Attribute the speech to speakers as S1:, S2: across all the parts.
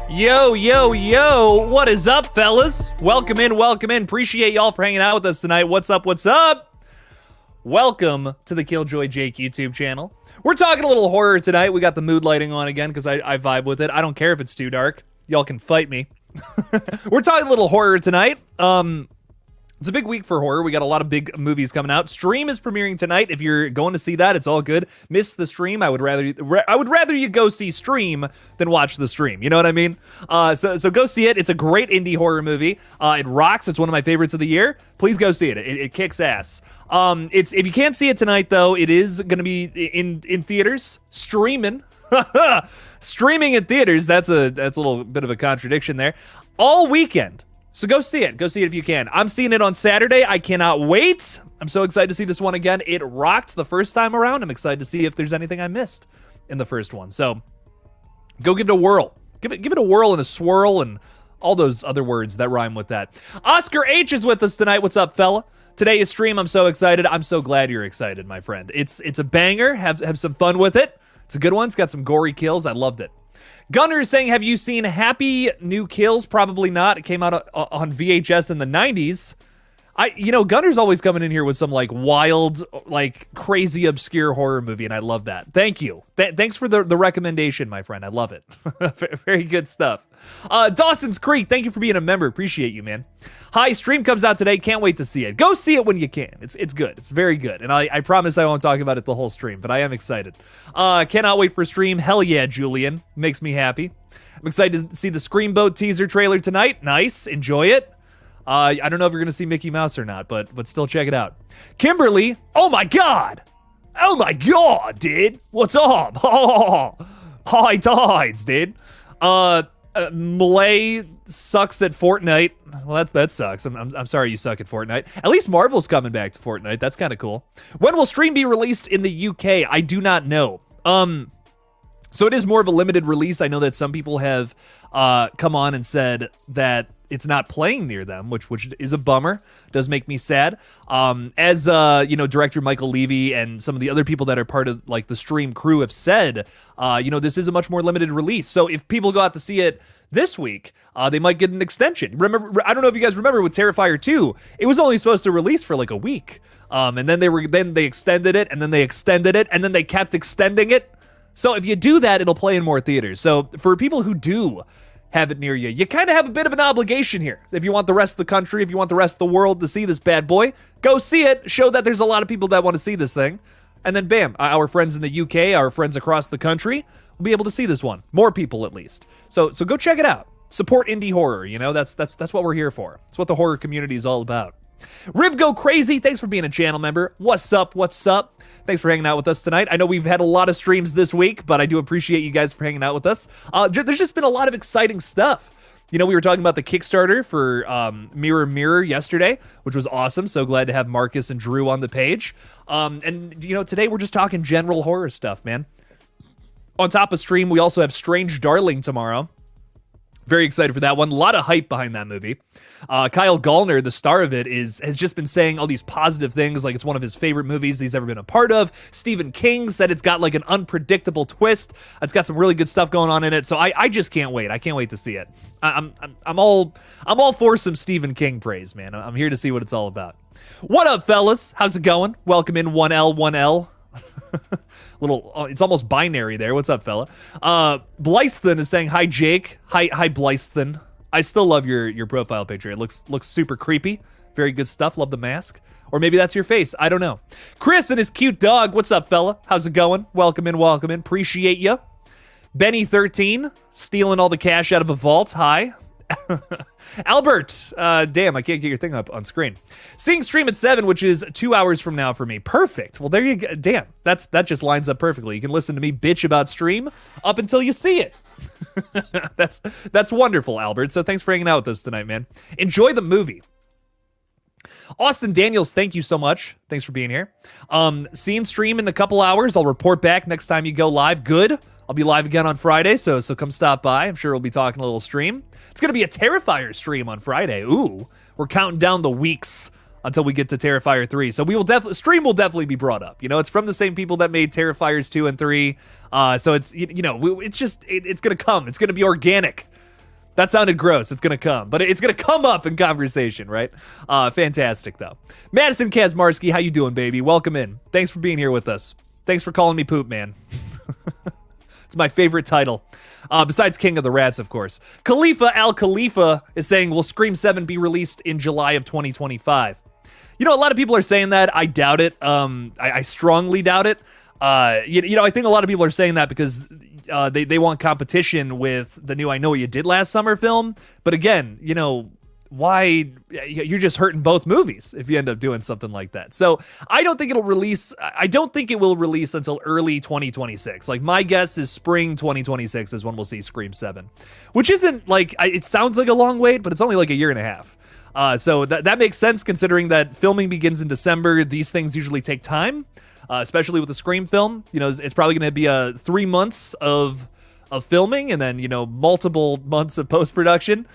S1: Yo, yo, yo, what is up, fellas? Welcome in, welcome in. Appreciate y'all for hanging out with us tonight. What's up, what's up? Welcome to the Killjoy Jake YouTube channel. We're talking a little horror tonight. We got the mood lighting on again because I vibe with it. I don't care if it's too dark. Y'all can fight me. We're talking a little horror tonight. It's a big week for horror. We got a lot of big movies coming out. Stream is premiering tonight. If you're going to see that, it's all good. Miss the stream. I would rather you go see Stream than watch the stream. You know what I mean? So go see it. It's a great indie horror movie. It rocks. It's one of my favorites of the year. Please go see it. It kicks ass. If you can't see it tonight though, it is going to be in theaters streaming. Streaming in theaters. That's a little bit of a contradiction there. All weekend. So go see it. Go see it if you can. I'm seeing it on Saturday. I cannot wait. I'm so excited to see this one again. It rocked the first time around. I'm excited to see if there's anything I missed in the first one. So go give it a whirl. Give it a whirl and a swirl and all those other words that rhyme with that. Oscar H is with us tonight. What's up, fella? Today is stream. I'm so excited. I'm so glad you're excited, my friend. It's a banger. Have some fun with it. It's a good one. It's got some gory kills. I loved it. Gunner is saying, have you seen Happy New Kills? Probably not. It came out on VHS in the 90s. Gunner's always coming in here with some like wild, like crazy, obscure horror movie, and I love that. Thank you. Thanks for the recommendation, my friend. I love it. Very good stuff. Dawson's Creek, thank you for being a member. Appreciate you, man. Hi, stream comes out today. Can't wait to see it. Go see it when you can. It's good. It's very good. And I promise I won't talk about it the whole stream, but I am excited. Cannot wait for stream. Hell yeah, Julian. Makes me happy. I'm excited to see the Screamboat teaser trailer tonight. Nice. Enjoy it. I don't know if you're going to see Mickey Mouse or not, but still check it out. Kimberly, oh my god! Oh my god, dude! What's up? Oh, high tides, dude. Malay sucks at Fortnite. Well, that sucks. I'm sorry you suck at Fortnite. At least Marvel's coming back to Fortnite. That's kind of cool. When will stream be released in the UK? I do not know. So it is more of a limited release. I know that some people have come on and said that it's not playing near them, which is a bummer. Does make me sad. As director Michael Levy and some of the other people that are part of like the stream crew have said, this is a much more limited release. So if people go out to see it this week, they might get an extension. Remember, I don't know if you guys remember with Terrifier 2, it was only supposed to release for like a week. And then they extended it, and then they extended it, and then they kept extending it. So if you do that, it'll play in more theaters. So for people who do have it near you, you kind of have a bit of an obligation here. If you want the rest of the country, if you want the rest of the world to see this bad boy, go see it. Show that there's a lot of people that want to see this thing. And then bam, our friends in the UK, our friends across the country will be able to see this one. More people at least. So go check it out. Support indie horror, that's what we're here for. It's what the horror community is all about. Riv Go Crazy, thanks for being a channel member. What's up? Thanks for hanging out with us tonight. I know we've had a lot of streams this week, but I do appreciate you guys for hanging out with us. There's just been a lot of exciting stuff. We were talking about the Kickstarter for Mirror Mirror yesterday, which was awesome. So glad to have Marcus and Drew on the page. Today we're just talking general horror stuff, man. On top of stream, we also have Strange Darling tomorrow. Very excited for that one. A lot of hype behind that movie. Kyle Gallner, the star of it, has just been saying all these positive things, like it's one of his favorite movies he's ever been a part of. Stephen King said it's got like an unpredictable twist. It's got some really good stuff going on in it. So I just can't wait. I can't wait to see it. I'm all for some Stephen King praise, man. I'm here to see what it's all about. What up, fellas? How's it going? Welcome in 1L. It's almost binary there. What's up, fella? Blythen is saying, hi, Jake. Hi, Blythen. I still love your profile picture. It looks super creepy. Very good stuff. Love the mask. Or maybe that's your face. I don't know. Chris and his cute dog. What's up, fella? How's it going? Welcome in. Appreciate ya. Benny13, stealing all the cash out of a vault. Hi. Albert, damn, I can't get your thing up on screen. Seeing stream at 7, which is 2 hours from now for me. Perfect. Well, there you go. Damn, that just lines up perfectly. You can listen to me bitch about stream up until you see it. That's wonderful, Albert. So thanks for hanging out with us tonight, man. Enjoy the movie. Austin Daniels, thank you so much. Thanks for being here. Seeing stream in a couple hours. I'll report back next time you go live. Good. I'll be live again on Friday, so come stop by. I'm sure we'll be talking a little stream. It's going to be a Terrifier stream on Friday. Ooh, we're counting down the weeks until we get to Terrifier 3. So stream will definitely be brought up. It's from the same people that made Terrifiers 2 and 3. So it's, it's going to come. It's going to be organic. That sounded gross. It's gonna come, but it's gonna come up in conversation, right? Fantastic though. Madison Kazmarski, how you doing, baby? Welcome in. Thanks for being here with us. Thanks for calling me Poop Man. It's my favorite title. Besides King of the Rats, of course. Khalifa Al Khalifa is saying, will Scream 7 be released in July of 2025? You know, a lot of people are saying that. I doubt it. I strongly doubt it. You know, I think a lot of people are saying that because they want competition with the new I Know What You Did Last Summer film. But again, you know, why? You're just hurting both movies if you end up doing something like that. So I don't think it'll release. I don't think it will release until early 2026. Like, my guess is spring 2026 is when we'll see Scream 7, which isn't like, it sounds like a long wait, but it's only like a year and a half. So that makes sense considering that filming begins in December. These things usually take time, especially with a Scream film. You know, it's probably going to be 3 months of filming and then, you know, multiple months of post-production.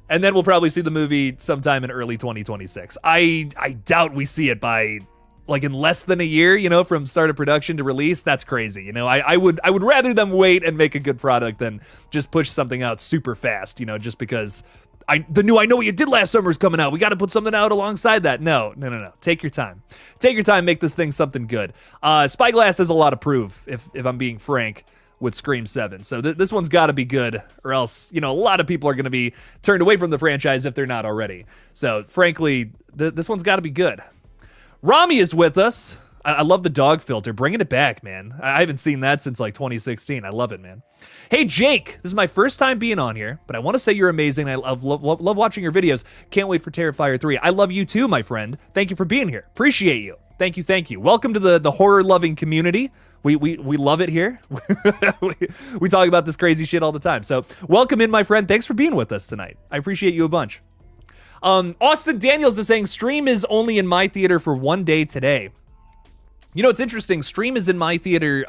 S1: And then we'll probably see the movie sometime in early 2026. I doubt we see it by, like, in less than a year, you know, from start of production to release. That's crazy. You know, I would rather them wait and make a good product than just push something out super fast, you know, just because the new I Know What You Did Last Summer is coming out. We got to put something out alongside that. No. Take your time. Take your time. Make this thing something good. Spyglass has a lot of proof, if I'm being frank, with Scream 7. So this one's got to be good, or else, you know, a lot of people are going to be turned away from the franchise if they're not already. So, frankly, this one's got to be good. Rami is with us. I love the dog filter. Bringing it back, man. I haven't seen that since, like, 2016. I love it, man. Hey, Jake. This is my first time being on here, but I want to say you're amazing. I love watching your videos. Can't wait for Terrifier 3. I love you too, my friend. Thank you for being here. Appreciate you. Thank you. Welcome to the horror-loving community. We love it here. we talk about this crazy shit all the time. So welcome in, my friend. Thanks for being with us tonight. I appreciate you a bunch. Austin Daniels is saying, Stream is only in my theater for 1 day today. You know, it's interesting. Stream is in my theater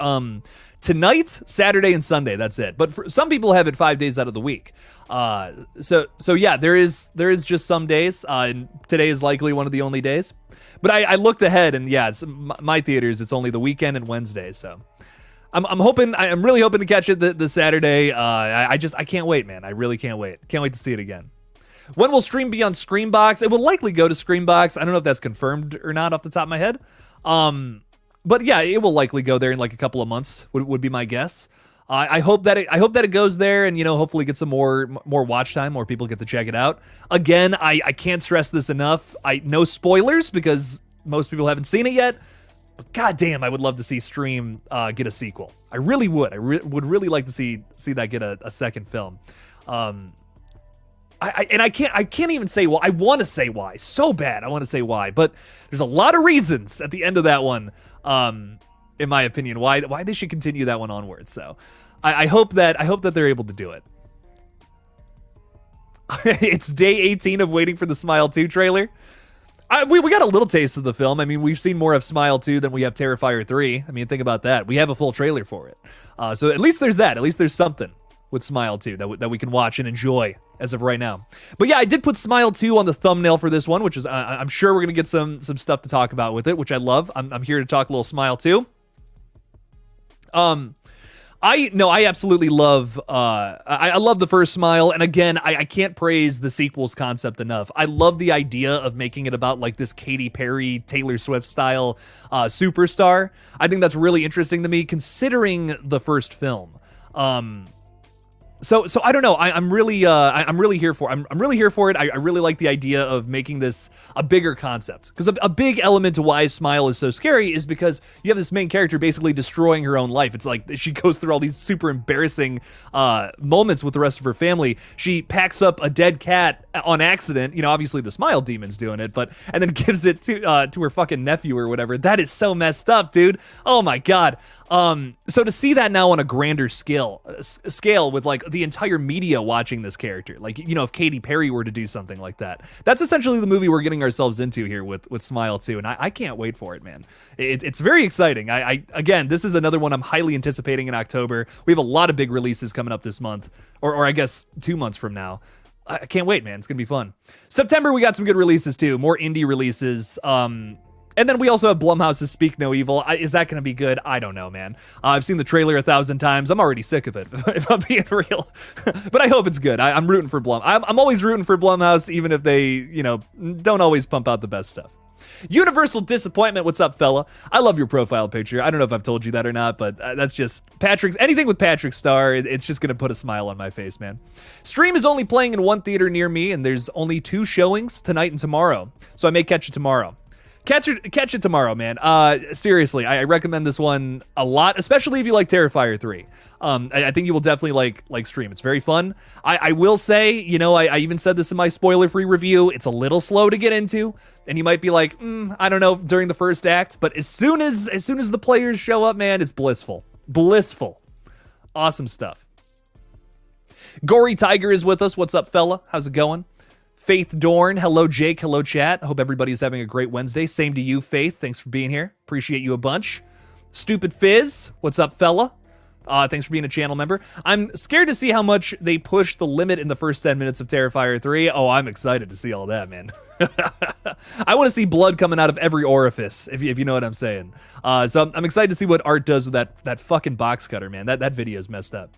S1: tonight, Saturday, and Sunday. That's it. But some people have it 5 days out of the week. So yeah, there is just some days. And today is likely one of the only days. But I looked ahead, and yeah, it's my theaters. It's only the weekend and Wednesday. So I'm really hoping to catch it the Saturday. I can't wait, man. I really can't wait. Can't wait to see it again. When will Stream be on Screambox? It will likely go to Screambox. I don't know if that's confirmed or not off the top of my head. But yeah, it will likely go there in like a couple of months. Would be my guess. I hope that it goes there, and, you know, hopefully get some more watch time, more people get to check it out. Again, I can't stress this enough. No spoilers because most people haven't seen it yet. But goddamn, I would love to see Stream get a sequel. I really would. I would really like to see that get a second film. I can't even say why. I want to say why so bad. I want to say why, but there's a lot of reasons at the end of that one. In my opinion, why they should continue that one onward. So I hope that they're able to do it. It's day 18 of waiting for the Smile 2 trailer. We got a little taste of the film. I mean, we've seen more of Smile 2 than we have Terrifier 3. I mean, think about that. We have a full trailer for it. So at least there's that. At least there's something with Smile 2 that we can watch and enjoy as of right now. But yeah, I did put Smile 2 on the thumbnail for this one, which is, I'm sure we're going to get some stuff to talk about with it, which I love. I'm here to talk a little Smile 2. I absolutely love, I love the first Smile, and again, I can't praise the sequel's concept enough. I love the idea of making it about, like, this Katy Perry, Taylor Swift style superstar. I think that's really interesting to me, considering the first film. So I don't know. I'm really here for. I'm really here for it. I really like the idea of making this a bigger concept, because a big element to why Smile is so scary is because you have this main character basically destroying her own life. It's like she goes through all these super embarrassing moments with the rest of her family. She packs up a dead cat on accident. You know, obviously the Smile demon's doing it, and then gives it to her fucking nephew or whatever. That is so messed up, dude. Oh my god. So to see that now on a grander scale with, like, the entire media watching this character, like, you know, if Katy Perry were to do something like that, that's essentially the movie we're getting ourselves into here with Smile 2, and I can't wait for it, man. It's very exciting. Again, this is another one I'm highly anticipating in October. We have a lot of big releases coming up this month, or I guess 2 months from now. I can't wait, man. It's gonna be fun. September, we got some good releases too, more indie releases. And then we also have Blumhouse's Speak No Evil. Is that going to be good? I don't know, man. I've seen the trailer 1,000 times. I'm already sick of it, if I'm being real. But I hope it's good. I'm rooting for Blum. I'm always rooting for Blumhouse, even if they, don't always pump out the best stuff. Universal Disappointment, what's up, fella? I love your profile picture. I don't know if I've told you that or not, but that's just Patrick's. Anything with Patrick Star, it's just going to put a smile on my face, man. Stream is only playing in one theater near me, and there's only 2 showings, tonight and tomorrow. So I may catch it tomorrow. Catch it tomorrow, man. Seriously, I recommend this one a lot, especially if you like Terrifier 3. I think you will definitely like Stream. It's very fun. I will say, I even said this in my spoiler-free review, it's a little slow to get into, and you might be like, I don't know, during the first act, but as soon as the players show up, man, it's blissful. Blissful. Awesome stuff. Gory Tiger is with us. What's up, fella? How's it going? Faith Dorn, hello Jake, hello chat. Hope everybody's having a great Wednesday. Same to you, Faith. Thanks for being here. Appreciate you a bunch. Stupid Fizz, what's up, fella? Thanks for being a channel member. I'm scared to see how much they push the limit in the first 10 minutes of Terrifier 3. Oh, I'm excited to see all that, man. I want to see blood coming out of every orifice, if you know what I'm saying. So I'm excited to see what Art does with that fucking box cutter, man. That video is messed up.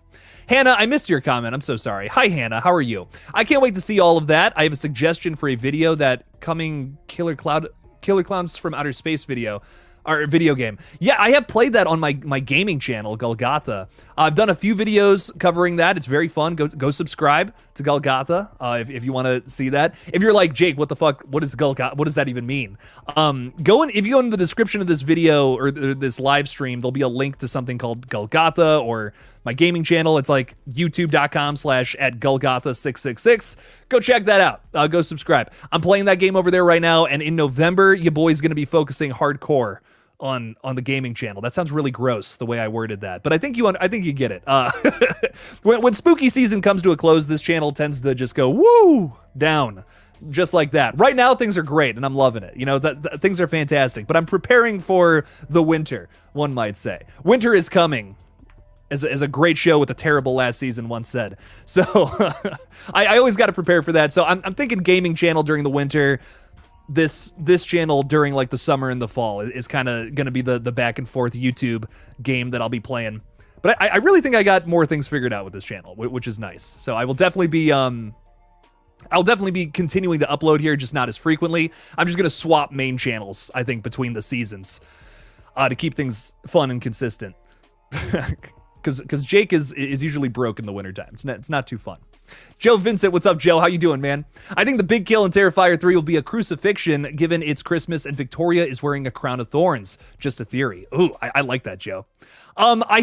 S1: Hannah, I missed your comment. I'm so sorry. Hi, Hannah. How are you? I can't wait to see all of that. I have a suggestion for a video that coming Killer Clowns from Outer Space video. Or video game. Yeah, I have played that on my gaming channel, GullGotha. I've done a few videos covering that. It's very fun. Go subscribe to GullGotha if you want to see that. If you're like, Jake, what the fuck? What is GullGotha? What does that even mean? If you go in the description of this video or this live stream, there'll be a link to something called GullGotha or my gaming channel. It's like youtube.com/@GullGotha666. Go check that out. Go subscribe. I'm playing that game over there right now, and in November, your boy's gonna be focusing hardcore on the gaming channel. That sounds really gross the way I worded that, but I think you get it. When spooky season comes to a close, this channel tends to just go woo down, just like that. Right now things are great and I'm loving it. Things are fantastic, but I'm preparing for the winter, one might say. Winter is coming, as a great show with a terrible last season once said. So I always got to prepare for that. So I'm thinking gaming channel during the winter. This channel during like the summer and the fall is kind of going to be the back and forth YouTube game that I'll be playing. But I really think I got more things figured out with this channel, which is nice. So I will definitely be I'll definitely be continuing to upload here, just not as frequently. I'm just going to swap main channels, I think, between the seasons to keep things fun and consistent. Because Jake is usually broke in the wintertime. It's not too fun. Joe Vincent, what's up, Joe? How you doing, man? I think the big kill in Terrifier 3 will be a crucifixion, given it's Christmas and Victoria is wearing a crown of thorns. Just a theory. Ooh, I like that, Joe. Man, I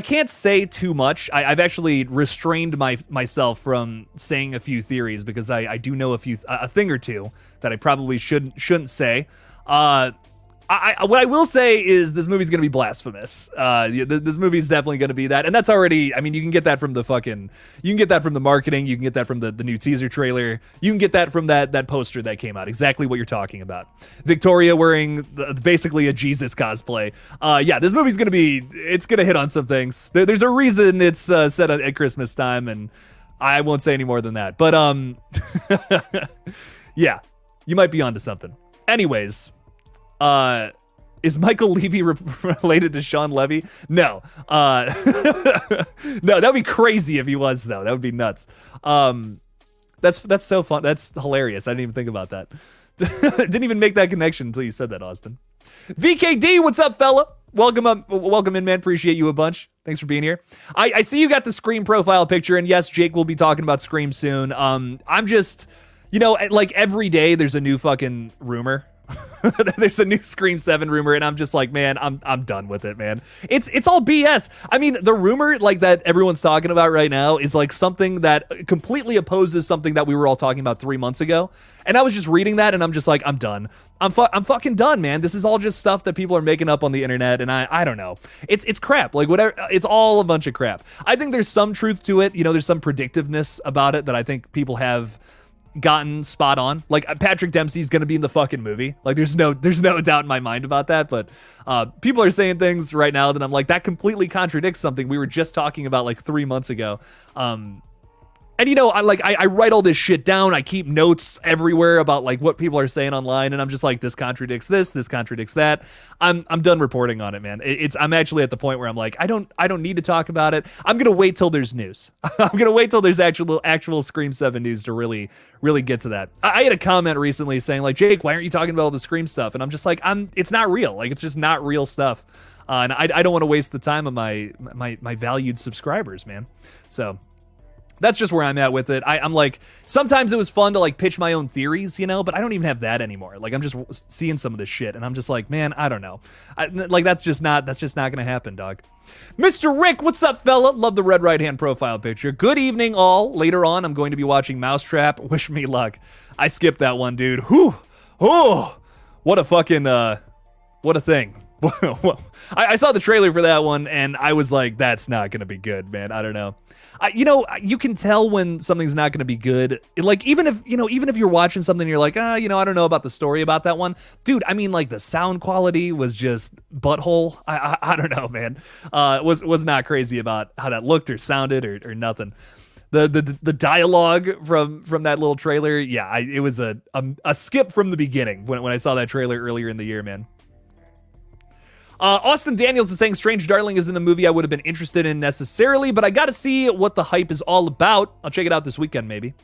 S1: can't say too much. I've actually restrained myself from saying a few theories because I do know a thing or two that I probably shouldn't say. What I will say is this movie's gonna be blasphemous. This movie's definitely gonna be that, and that's already. I mean, you can get that from the marketing. You can get that from the new teaser trailer. You can get that from that poster that came out. Exactly what you're talking about. Victoria wearing basically a Jesus cosplay. Yeah, this movie's gonna be. It's gonna hit on some things. There's a reason it's set at Christmas time, and I won't say any more than that. But yeah, you might be onto something. Anyways. Is Michael Levy related to Sean Levy? No. No, that'd be crazy if he was, though. That would be nuts. That's so fun. That's hilarious. I didn't even think about that. Didn't even make that connection until you said that, Austin. VKD, what's up, fella? Welcome in, man. Appreciate you a bunch. Thanks for being here. I see you got the Scream profile picture, and yes, Jake will be talking about Scream soon. I'm just, like every day there's a new fucking rumor. There's a new Scream 7 rumor, and I'm just like, man, I'm done with it, man. It's all BS. I mean, the rumor like that everyone's talking about right now is like something that completely opposes something that we were all talking about 3 months ago. And I was just reading that, and I'm just like, I'm done. I'm fucking done, man. This is all just stuff that people are making up on the internet, and I don't know. It's crap. Like whatever. It's all a bunch of crap. I think there's some truth to it. There's some predictiveness about it that I think people have gotten spot on. Like Patrick Dempsey's gonna be in the fucking movie. Like there's no doubt in my mind about that. But people are saying things right now that I'm like, that completely contradicts something we were just talking about like 3 months ago. And I write all this shit down. I keep notes everywhere about like what people are saying online, and I'm just like, this contradicts this contradicts that. I'm done reporting on it, man. I'm actually at the point where I'm like, I don't need to talk about it. I'm gonna wait till there's news. I'm gonna wait till there's actual Scream 7 news to really get to that. I had a comment recently saying like, Jake, why aren't you talking about all the Scream stuff? And I'm just like, it's not real. Like, it's just not real stuff. And I don't want to waste the time of my valued subscribers, man. So that's just where I'm at with it. I'm like, sometimes it was fun to like pitch my own theories, but I don't even have that anymore. Like, I'm just seeing some of this shit, and I'm just like, man, I don't know. That's just not gonna happen, dog. Mr. Rick, what's up, fella? Love the red right hand profile picture. Good evening, all. Later on, I'm going to be watching Mousetrap. Wish me luck. I skipped that one, dude. Whew. Oh, what a fucking what a thing. I saw the trailer for that one, and I was like, that's not gonna be good, man. I don't know. You can tell when something's not going to be good. Like, even if you're watching something and you're like, I don't know about the story about that one. Dude, I mean, like, the sound quality was just butthole. I don't know, man. Was not crazy about how that looked or sounded or nothing. The dialogue from that little trailer, yeah, it was a skip from the beginning when I saw that trailer earlier in the year, man. Austin Daniels is saying Strange Darling is in the movie I would have been interested in necessarily, but I got to see what the hype is all about. I'll check it out this weekend, maybe.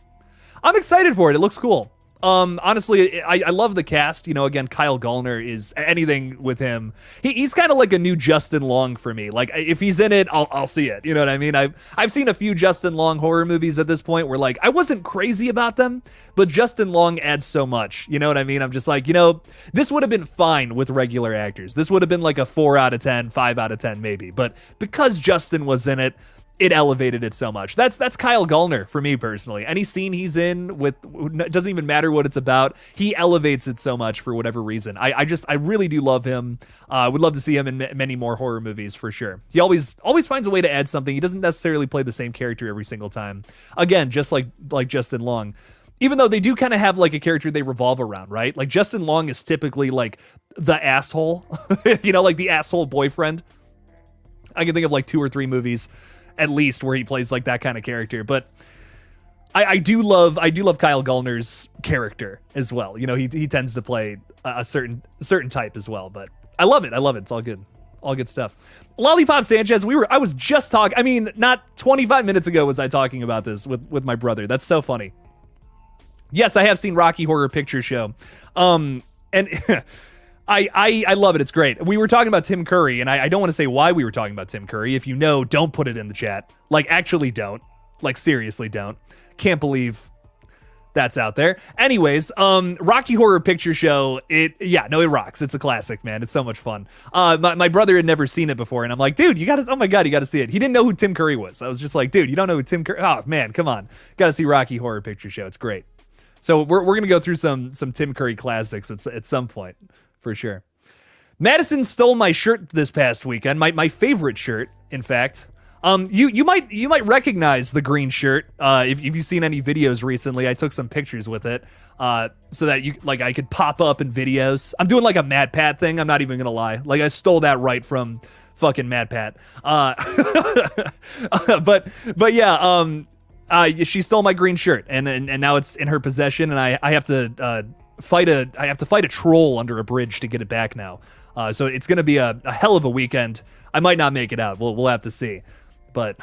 S1: I'm excited for it. It looks cool. Honestly, I love the cast. Again, Kyle Gallner is anything with him. He's kind of like a new Justin Long for me. Like, if he's in it, I'll see it. You know what I mean? I've seen a few Justin Long horror movies at this point where like I wasn't crazy about them, but Justin Long adds so much. You know what I mean? I'm just like, this would have been fine with regular actors. This would have been like a 4 out of 10, 5 out of 10 maybe. But because Justin was in it, it elevated it so much. That's Kyle Gallner for me personally. Any scene he's in with, it doesn't even matter what it's about, he elevates it so much for whatever reason. I really do love him. Would love to see him in many more horror movies for sure. He always finds a way to add something. He doesn't necessarily play the same character every single time. Again, just like Justin Long. Even though they do kind of have like a character they revolve around, right? Like Justin Long is typically like the asshole, like the asshole boyfriend. I can think of like 2 or 3 movies at least where he plays like that kind of character. But I do love Kyle Gallner's character as well. He tends to play a certain type as well, but I love it. It's all good stuff. Lollipop Sanchez, I was just talking, I mean, not 25 minutes ago was I talking about this with my brother. That's so funny. Yes, I have seen Rocky Horror Picture Show. And I love it. It's great. We were talking about Tim Curry, and I don't want to say why we were talking about Tim Curry. If you know, don't put it in the chat. Like, actually don't. Like, seriously don't. Can't believe that's out there. Anyways, Rocky Horror Picture Show, it rocks. It's a classic, man. It's so much fun. My brother had never seen it before, and I'm like, dude, you gotta see it. He didn't know who Tim Curry was. I was just like, dude, you don't know who Tim Curry, oh man, come on. Gotta see Rocky Horror Picture Show. It's great. So we're gonna go through some Tim Curry classics at some point. For sure. Madison stole my shirt this past weekend. My favorite shirt, in fact. You might recognize the green shirt if you've seen any videos recently. I took some pictures with it so that I could pop up in videos. I'm doing like a Mad Pat thing. I'm not even gonna lie. Like I stole that right from fucking Mad Pat. But yeah. She stole my green shirt and now it's in her possession, and I have to fight a troll under a bridge to get it back now. So it's gonna be a hell of a weekend. I might not make it out. We'll have to see. But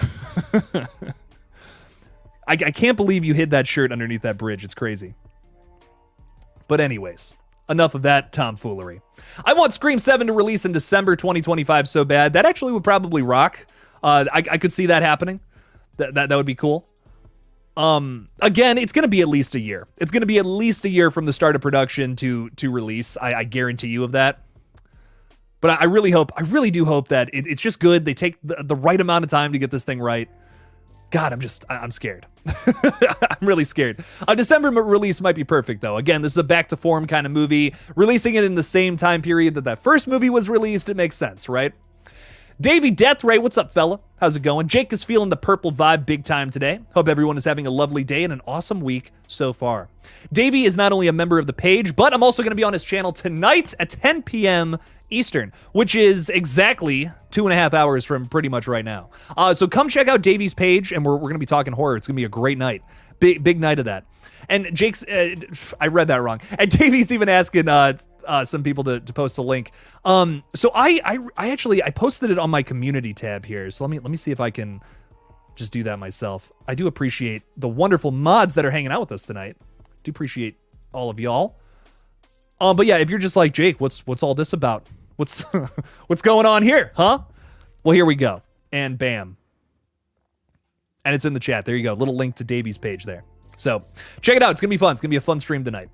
S1: I can't believe you hid that shirt underneath that bridge. It's crazy. But anyways, enough of that tomfoolery. I want Scream 7 to release in December 2025 so bad. That actually would probably rock. I could see that happening. That would be cool. Again, it's going to be at least a year. It's going to be at least a year from the start of production to release. I guarantee you of that. But I really do hope that it's just good. They take the right amount of time to get this thing right. God, I'm scared. I'm really scared. A December release might be perfect, though. Again, this is a back to form kind of movie. Releasing it in the same time period that first movie was released, it makes sense, right? Davey Deathray, what's up, fella? How's it going? Jake is feeling the purple vibe big time today. Hope everyone is having a lovely day and an awesome week so far. Davey is not only a member of the page, but I'm also going to be on his channel tonight at 10 p.m. Eastern, which is exactly 2.5 hours from pretty much right now. So come check out Davey's page, and we're going to be talking horror. It's going to be a great night. Big night of that. And Jake's, I read that wrong. And Davey's even asking some people to post a link. So I actually posted it on my community tab here. So let me see if I can just do that myself. I do appreciate the wonderful mods that are hanging out with us tonight. Do appreciate all of y'all. But yeah, if you're just like, Jake, what's all this about? What's going on here, huh? Well, here we go. And bam. And it's in the chat. There you go. Little link to Davey's page there. So check it out. It's going to be fun. It's going to be a fun stream tonight.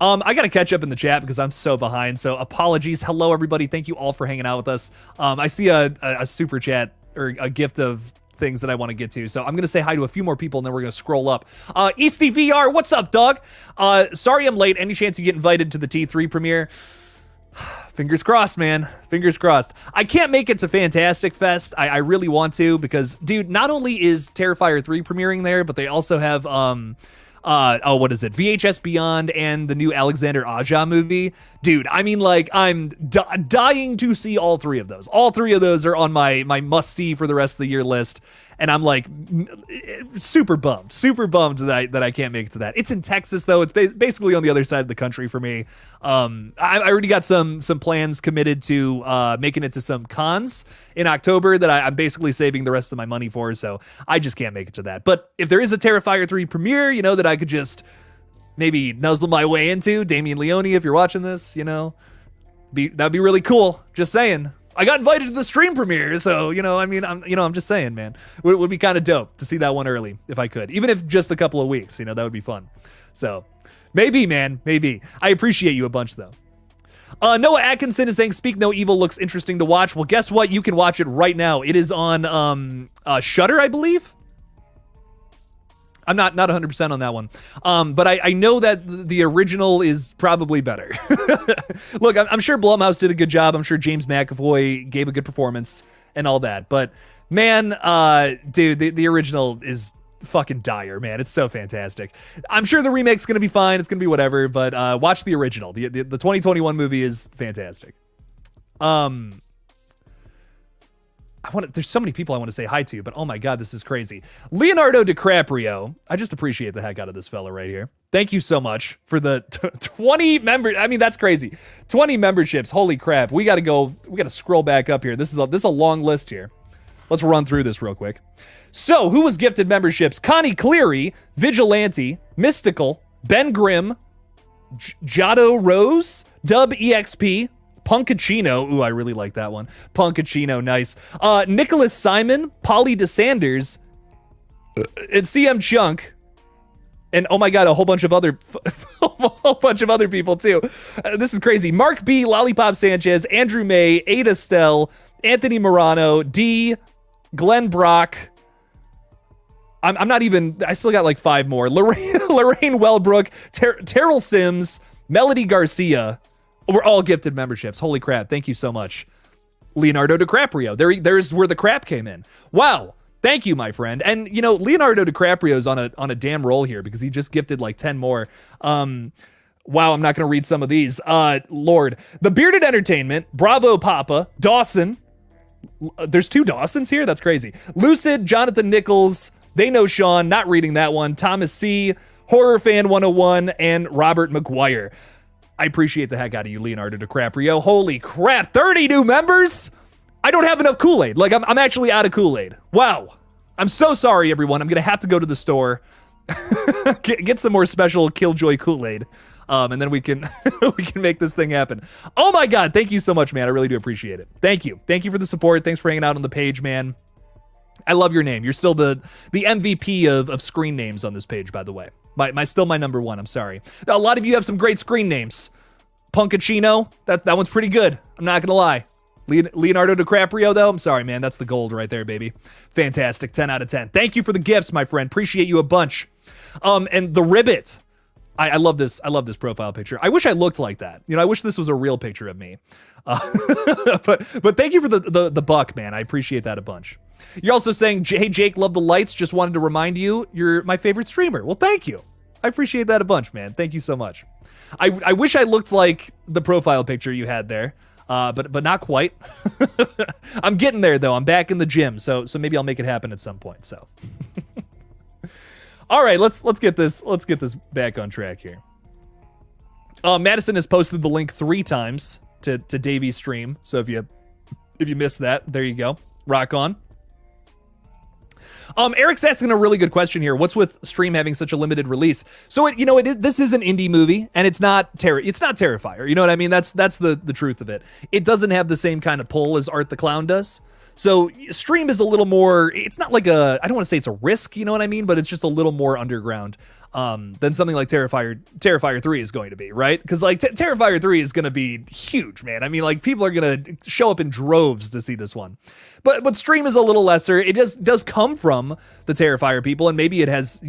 S1: I got to catch up in the chat because I'm so behind. So apologies. Hello, everybody. Thank you all for hanging out with us. I see a super chat or a gift of things that I want to get to. So I'm going to say hi to a few more people and then we're going to scroll up. Easty VR, what's up, dog? Sorry I'm late. Any chance you get invited to the T3 premiere? Fingers crossed, man. Fingers crossed. I can't make it to Fantastic Fest. I really want to because, dude, not only is Terrifier 3 premiering there, but they also have, what is it? VHS Beyond and the new Alexander Aja movie. Dude, I mean, like, I'm dying to see all three of those. All three of those are on my must-see for the rest of the year list. And I'm like super bummed that I can't make it to that. It's in Texas though. It's basically on the other side of the country for me. I already got some plans committed to making it to some cons in October that I'm basically saving the rest of my money for. So I just can't make it to that. But if there is a Terrifier 3 premiere, you know, that I could just maybe nuzzle my way into, Damian Leone, if you're watching this, you know, that'd be really cool. Just saying. I got invited to the stream premiere, so, you know, I mean, I'm just saying, man. It would be kind of dope to see that one early, if I could. Even if just a couple of weeks, you know, that would be fun. So, maybe, man, maybe. I appreciate you a bunch, though. Noah Atkinson is saying Speak No Evil looks interesting to watch. Well, guess what? You can watch it right now. It is on Shudder, I believe. I'm not 100% on that one. But I know that the original is probably better. Look, I'm sure Blumhouse did a good job. I'm sure James McAvoy gave a good performance and all that. But man, dude, the original is fucking dire, man. It's so fantastic. I'm sure the remake's going to be fine. It's going to be whatever. But watch the original. The 2021 movie is fantastic. There's so many people I want to say hi to, but oh my God, this is crazy. Leonardo DiCaprio. I just appreciate the heck out of this fella right here. Thank you so much for the 20 members. I mean, that's crazy. 20 memberships. Holy crap. We got to scroll back up here. This is a long list here. Let's run through this real quick. So who was gifted memberships? Connie Cleary, Vigilante, Mystical, Ben Grimm, Jado Rose, Dub EXP, Punkachino. Ooh, I really like that one. Punkachino, nice. Nicholas Simon, Polly DeSanders, and CM Chunk, and oh my God, a whole bunch of other people too. This is crazy. Mark B, Lollipop Sanchez, Andrew May, Ada Stell, Anthony Morano, D, Glenn Brock. I'm not even. I still got like 5 more. Lorraine Wellbrook, Terrell Sims, Melody Garcia. We're all gifted memberships. Holy crap. Thank you so much. Leonardo DiCaprio. There's where the crap came in. Wow. Thank you, my friend. And, you know, Leonardo DiCaprio's on a damn roll here because he just gifted like 10 more. Wow, I'm not going to read some of these. Lord. The Bearded Entertainment, Bravo Papa, Dawson. There's 2 Dawsons here? That's crazy. Lucid, Jonathan Nichols, They Know Sean, not reading that one. Thomas C., Horror Fan 101, and Robert McGuire. I appreciate the heck out of you, Leonardo DiCaprio. Holy crap, 30 new members? I don't have enough Kool-Aid. Like, I'm actually out of Kool-Aid. Wow. I'm so sorry, everyone. I'm going to have to go to the store, get some more special Killjoy Kool-Aid, and then we can make this thing happen. Oh my God, thank you so much, man. I really do appreciate it. Thank you. Thank you for the support. Thanks for hanging out on the page, man. I love your name. You're still the MVP of screen names on this page, by the way. Still my number one. I'm sorry. A lot of you have some great screen names. Punkachino, that one's pretty good. I'm not gonna lie. Leonardo DiCaprio, though, I'm sorry, man. That's the gold right there, baby. Fantastic. 10 out of 10. Thank you for the gifts, my friend. Appreciate you a bunch. And the Ribbit. I love this. I love this profile picture. I wish I looked like that. You know, I wish this was a real picture of me. But thank you for the buck, man. I appreciate that a bunch. You're also saying, hey, Jake, love the lights. Just wanted to remind you, you're my favorite streamer. Well, thank you. I appreciate that a bunch, man. Thank you so much. I wish I looked like the profile picture you had there. But not quite. I'm getting there though. I'm back in the gym, so maybe I'll make it happen at some point. So, all right, let's get this back on track here. Madison has posted the link 3 times to Davy's stream. So if you missed that, there you go. Rock on. Eric's asking a really good question here. What's with Stream having such a limited release? So this is an indie movie, and it's not Terrifier. You know what I mean? That's the truth of it. It doesn't have the same kind of pull as Art the Clown does. So Stream is a little more. It's not like I don't want to say it's a risk. You know what I mean? But it's just a little more underground than something like Terrifier 3 is going to be, right? Because like Terrifier 3 is going to be huge, man. I mean, like people are going to show up in droves to see this one. But Stream is a little lesser. It does come from the Terrifier people, and maybe it has,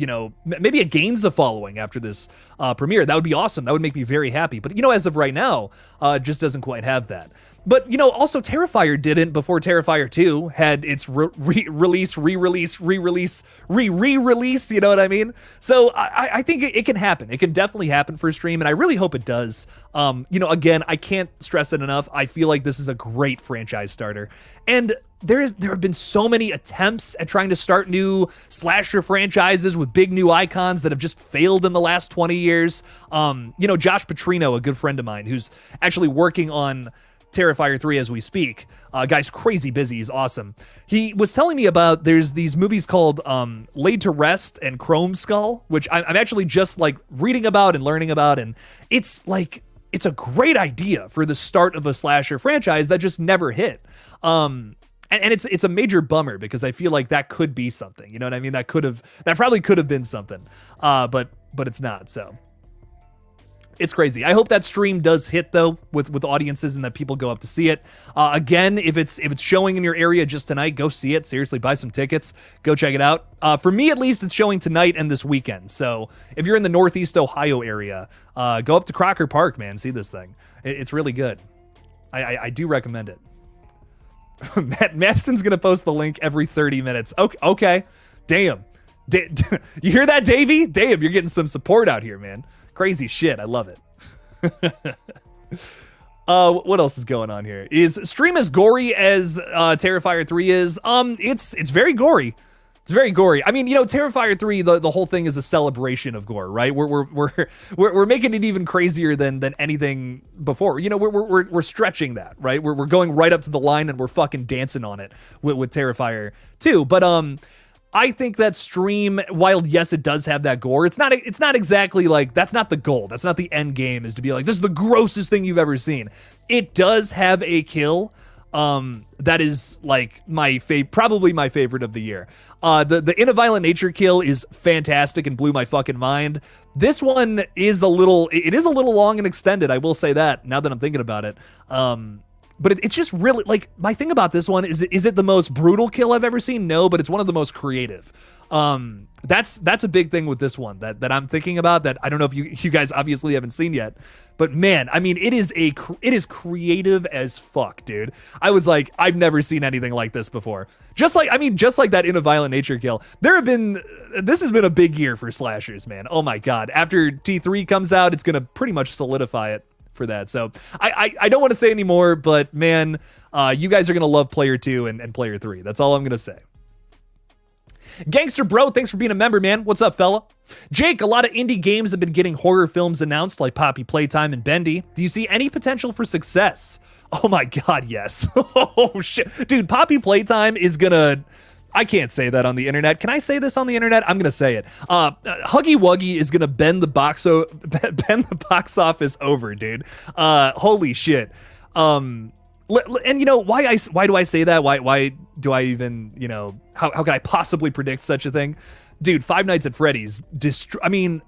S1: maybe it gains a following after this premiere. That would be awesome. That would make me very happy. But as of right now, it just doesn't quite have that. But, also Terrifier didn't before Terrifier 2 had its re-release, you know what I mean? So I think it can happen. It can definitely happen for Stream, and I really hope it does. Again, I can't stress it enough. I feel like this is a great franchise starter. And there have been so many attempts at trying to start new slasher franchises with big new icons that have just failed in the last 20 years. Josh Petrino, a good friend of mine, who's actually working on Terrifier 3 as we speak. Guy's crazy busy. He's awesome. He was telling me about there's these movies called Laid to Rest and Chrome Skull, which I'm actually just like reading about and learning about. And it's a great idea for the start of a slasher franchise that just never hit. And it's a major bummer because I feel like that could be something. You know what I mean? That probably could have been something. But it's not. So it's crazy. I hope that Stream does hit though with audiences and that people go up to see it. Again, if it's showing in your area just tonight, go see it. Seriously, buy some tickets. Go check it out. For me, at least, it's showing tonight and this weekend. So if you're in the Northeast Ohio area, go up to Crocker Park, man. See this thing. It's really good. I do recommend it. Madison's gonna post the link every 30 minutes. Okay. Damn. You hear that, Davey? Damn, you're getting some support out here, man. Crazy shit. I love it. What else is going on here? Is Stream as gory as Terrifier 3 is? It's very gory. It's very gory. I mean, Terrifier 3, the whole thing is a celebration of gore, right? We're making it even crazier than anything before. We're stretching that, right? We're going right up to the line and we're fucking dancing on it with Terrifier 2. But I think that Stream, while yes, it does have that gore, it's not exactly like, that's not the goal. That's not the end game, is to be like, this is the grossest thing you've ever seen. It does have a kill that is like probably my favorite of the year. The In a Violent Nature kill is fantastic and blew my fucking mind. This one is a little long and extended. I will say that now that I'm thinking about it. But it's just really, like, my thing about this one is it the most brutal kill I've ever seen? No, but it's one of the most creative. That's a big thing with this one that I'm thinking about, that I don't know if you guys obviously haven't seen yet. But man, I mean, it is creative as fuck, dude. I was like, I've never seen anything like this before. Just like that In a Violent Nature kill. This has been a big year for slashers, man. Oh my God. After T3 comes out, it's gonna pretty much solidify it for that. So I don't want to say anymore, but man, you guys are gonna love Player 2 and Player 3. That's all I'm gonna say. Gangster Bro, thanks for being a member, man. What's up, fella? Jake, a lot of indie games have been getting horror films announced, like Poppy Playtime and Bendy. Do you see any potential for success? Oh my God, yes. Oh shit, dude, Poppy Playtime is gonna, I can't say that on the internet. Can I say this on the internet? I'm gonna say it. Huggy Wuggy is gonna bend the box office over, dude. Holy shit. And why do I say that? Why do I even, how could I possibly predict such a thing? Dude, Five Nights at Freddy's destroyed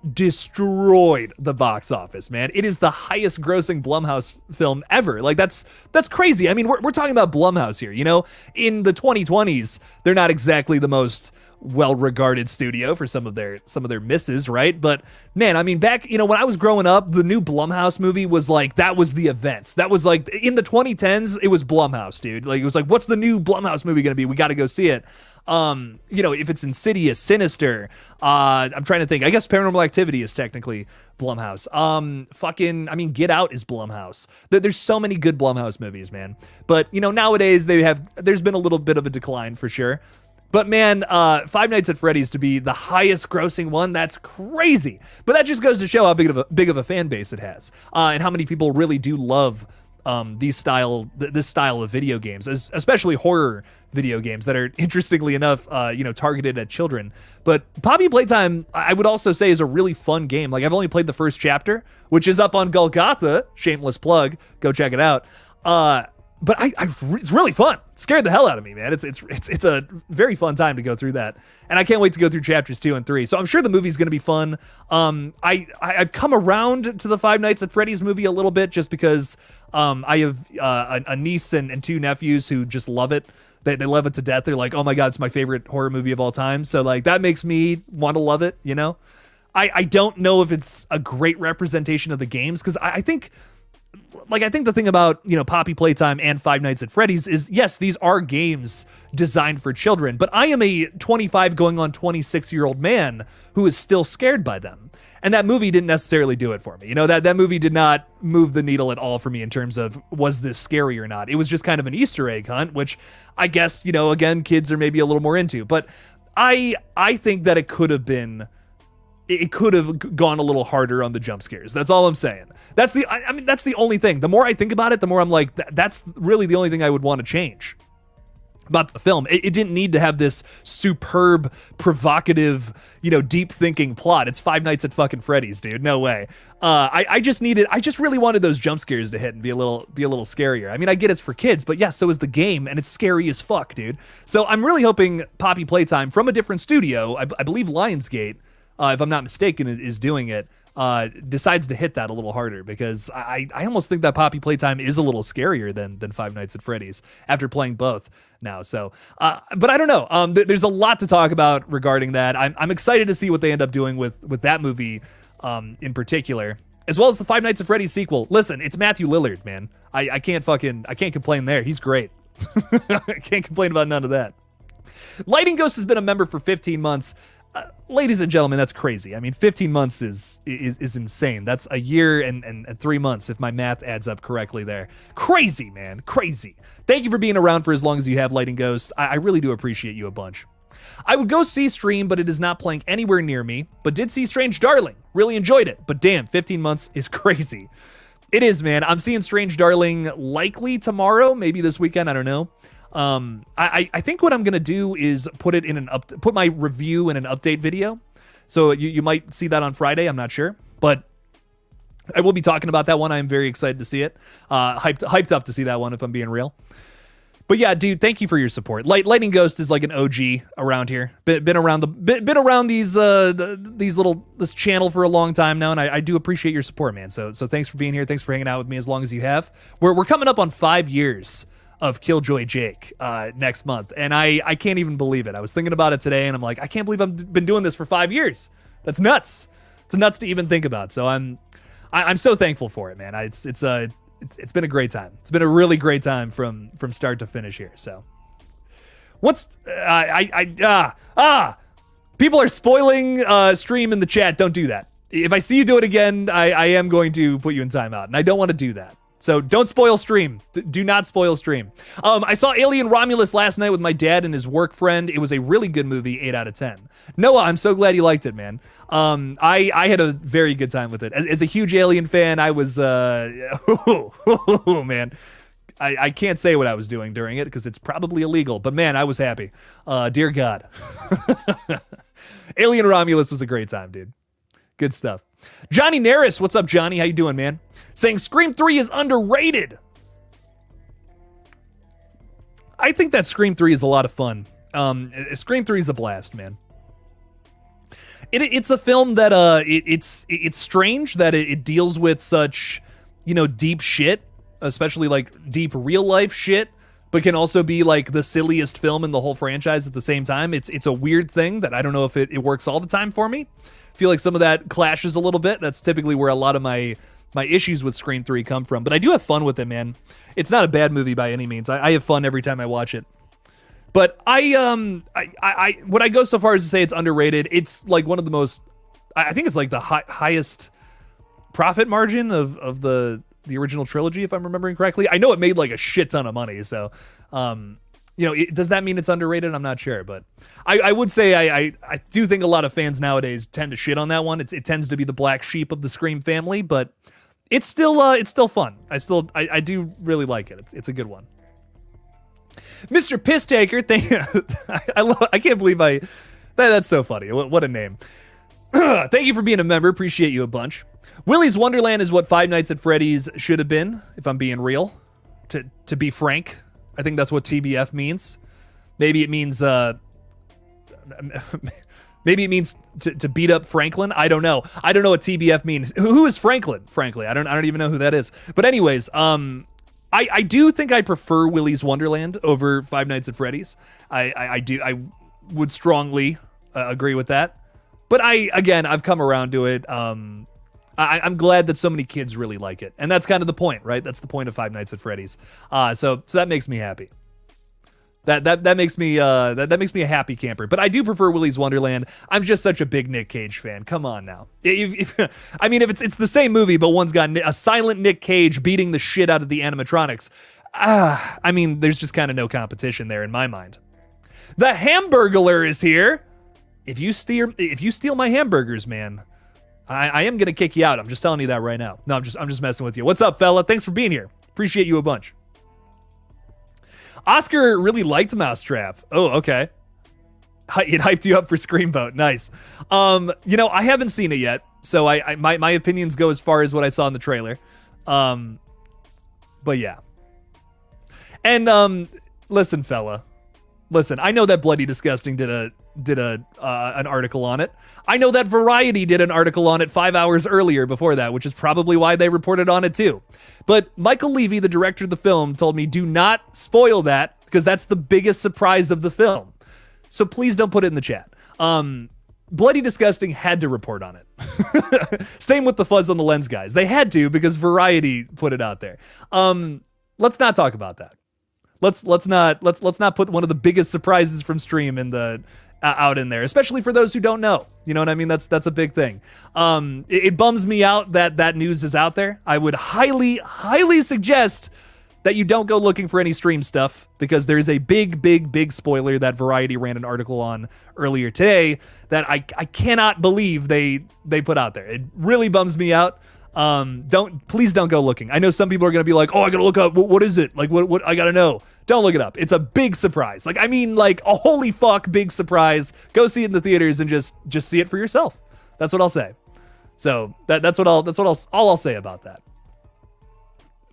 S1: the box office, man. It is the highest grossing Blumhouse film ever. Like that's crazy. I mean, we're talking about Blumhouse here, in the 2020s, they're not exactly the most well-regarded studio for some of their misses, right? But man, I mean, back, when I was growing up, the new Blumhouse movie was like, that was the event. That was like, in the 2010s, it was Blumhouse, dude. Like, it was like, what's the new Blumhouse movie gonna be? We gotta go see it. If it's Insidious, Sinister, I'm trying to think. I guess Paranormal Activity is technically Blumhouse. Get Out is Blumhouse. There's so many good Blumhouse movies, man. But, nowadays there's been a little bit of a decline for sure. But man, Five Nights at Freddy's to be the highest grossing one, that's crazy. But that just goes to show how big of a fan base it has, and how many people really do love this style of video games, especially horror video games that are, interestingly enough, targeted at children. But Poppy Playtime, I would also say, is a really fun game. Like, I've only played the first chapter, which is up on GullGotha. Shameless plug. Go check it out. But it's really fun. It scared the hell out of me, man. It's a very fun time to go through that, and I can't wait to go through chapters 2 and 3. So I'm sure the movie's going to be fun. I've come around to the Five Nights at Freddy's movie a little bit just because I have a niece and 2 nephews who just love it. They love it to death. They're like, oh my god, it's my favorite horror movie of all time. So like that makes me want to love it. I don't know if it's a great representation of the games, because I think the thing about, Poppy Playtime and Five Nights at Freddy's is, yes, these are games designed for children, but I am a 25 going on 26-year-old man who is still scared by them. And that movie didn't necessarily do it for me. That movie did not move the needle at all for me in terms of, was this scary or not? It was just kind of an Easter egg hunt, which I guess, again, kids are maybe a little more into. But I think that it could have gone a little harder on the jump scares. That's all I'm saying. That's the only thing. The more I think about it, the more I'm like, that's really the only thing I would want to change about the film. It didn't need to have this superb, provocative, deep thinking plot. It's Five Nights at fucking Freddy's, dude. No way. I just really wanted those jump scares to hit and be a little scarier. I mean, I get it's for kids, but yeah, so is the game, and it's scary as fuck, dude. So I'm really hoping Poppy Playtime from a different studio, I believe Lionsgate, if I'm not mistaken, is doing it, decides to hit that a little harder, because I almost think that Poppy Playtime is a little scarier than Five Nights at Freddy's after playing both now. So, but I don't know. There's a lot to talk about regarding that. I'm excited to see what they end up doing with that movie in particular, as well as the Five Nights at Freddy's sequel. Listen, it's Matthew Lillard, man. I can't complain there. He's great. I can't complain about none of that. Lighting Ghost has been a member for 15 months. Ladies and gentlemen, that's crazy. I mean, 15 months is insane. That's a year and 3 months, if my math adds up correctly there. Crazy, man. Crazy. Thank you for being around for as long as you have, Lighting Ghost. I really do appreciate you a bunch. I would go see Stream, but it is not playing anywhere near me. But did see Strange Darling. Really enjoyed it. But damn, 15 months is crazy. It is, man. I'm seeing Strange Darling likely tomorrow, maybe this weekend. I don't know. I think what I'm gonna do is put my review in an update video. So you might see that on Friday. I'm not sure, but I will be talking about that one. I'm very excited to see it. Hyped up to see that one, if I'm being real. But yeah, dude, thank you for your support. Lightning Ghost is like an OG around here. Been around this channel for a long time now, and I do appreciate your support, man. So thanks for being here. Thanks for hanging out with me as long as you have. We're coming up on 5 years of Killjoy Jake next month, and I can't even believe it. I was thinking about it today, and I'm like, I can't believe I've been doing this for 5 years. That's nuts. It's nuts to even think about. So I'm so thankful for it, man. It's been a great time. It's been a really great time from start to finish here. So people are spoiling Stream in the chat. Don't do that. If I see you do it again, I am going to put you in timeout, and I don't want to do that. So don't spoil Stream. Do not spoil Stream. I saw Alien Romulus last night with my dad and his work friend. It was a really good movie, 8 out of 10. Noah, I'm so glad you liked it, man. I had a very good time with it. As a huge Alien fan, I was, man. I can't say what I was doing during it because it's probably illegal, but man, I was happy. Dear God. Alien Romulus was a great time, dude. Good stuff. Johnny Naris, what's up, Johnny? How you doing, man? Saying Scream 3 is underrated. I think that Scream 3 is a lot of fun. Scream 3 is a blast, man. It's a film that it's strange that it deals with such, deep shit, especially like deep real life shit, but can also be like the silliest film in the whole franchise at the same time. It's a weird thing that I don't know if it works all the time for me. I feel like some of that clashes a little bit. That's typically where a lot of my issues with Scream 3 come from. But I do have fun with it, man. It's not a bad movie by any means. I have fun every time I watch it. But I would I go so far as to say it's underrated. It's like one of the most, I think it's like the highest profit margin of the original trilogy, if I'm remembering correctly. I know it made like a shit ton of money, so does that mean it's underrated? I'm not sure, but I would say I do think a lot of fans nowadays tend to shit on that one. It tends to be the black sheep of the Scream family, but it's still fun. I do really like it. It's a good one. Mr. Piss Taker, I can't believe that's so funny. What a name. Thank you for being a member. Appreciate you a bunch. Willy's Wonderland is what Five Nights at Freddy's should have been, if I'm being real. To be frank, I think that's what TBF means. Maybe it means to beat up Franklin. I don't know. I don't know what TBF means. Who is Franklin? Frankly, I don't even know who that is. But anyways, I do think I prefer Willy's Wonderland over Five Nights at Freddy's. I would strongly agree with that. But I've come around to it. I'm glad that so many kids really like it, and that's kind of the point, right? That's the point of Five Nights at Freddy's. So that makes me happy. That makes me a happy camper. But I do prefer Willy's Wonderland. I'm just such a big Nick Cage fan. Come on now. If it's the same movie, but one's got a silent Nick Cage beating the shit out of the animatronics. There's just kind of no competition there in my mind. The Hamburglar is here. If you steal my hamburgers, man, I am gonna kick you out. I'm just telling you that right now. No, I'm just messing with you. What's up, fella? Thanks for being here. Appreciate you a bunch. Oscar really liked Mousetrap. Oh, okay. It hyped you up for Screamboat. Nice. I haven't seen it yet, so my opinions go as far as what I saw in the trailer. But yeah. And listen, fella. Listen, I know that Bloody Disgusting did an article on it. I know that Variety did an article on it 5 hours earlier before that, which is probably why they reported on it too. But Michael Levy, the director of the film, told me do not spoil that because that's the biggest surprise of the film. So please don't put it in the chat. Bloody Disgusting had to report on it. Same with the Fuzz on the Lens guys. They had to because Variety put it out there. Let's not talk about that. Let's not put one of the biggest surprises from Stream in the out in there, especially for those who don't know. You know what I mean? That's a big thing. It bums me out that news is out there. I would highly suggest that you don't go looking for any Stream stuff because there's a big spoiler that Variety ran an article on earlier today that I cannot believe they put out there. It really bums me out. Please don't go looking. I know some people are going to be like, oh, I got to look up. What is it? Like, what I got to know. Don't look it up. It's a big surprise. Like a holy fuck big surprise. Go see it in the theaters and just see it for yourself. That's what I'll say. So that's all I'll say about that.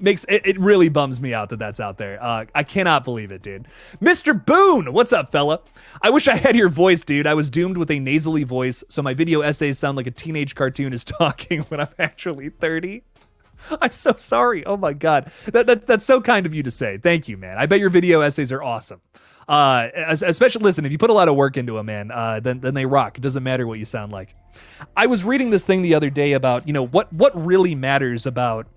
S1: It really bums me out that that's out there. I cannot believe it, dude. Mr. Boone, what's up, fella? I wish I had your voice, dude. I was doomed with a nasally voice, so my video essays sound like a teenage cartoon is talking when I'm actually 30. I'm so sorry. Oh my God. That's so kind of you to say. Thank you, man. I bet your video essays are awesome. Especially, listen, if you put a lot of work into them, man, then they rock. It doesn't matter what you sound like. I was reading this thing the other day about, what really matters about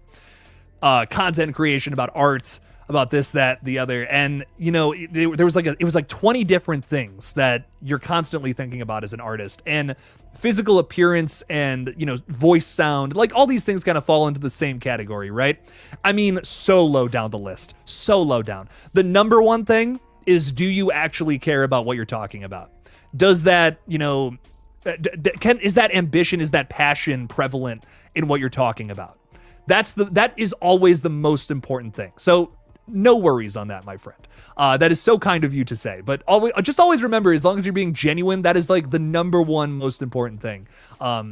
S1: content creation, about art, about this, that, the other. And, there was it was like 20 different things that you're constantly thinking about as an artist. And physical appearance and, voice sound, like all these things kind of fall into the same category, right? I mean, so low down the list. So low down. The number one thing is, do you actually care about what you're talking about? Does that, is that ambition, is that passion prevalent in what you're talking about? That is always the most important thing. So no worries on that, my friend. That is so kind of you to say, but always remember, as long as you're being genuine, that is like the number one most important thing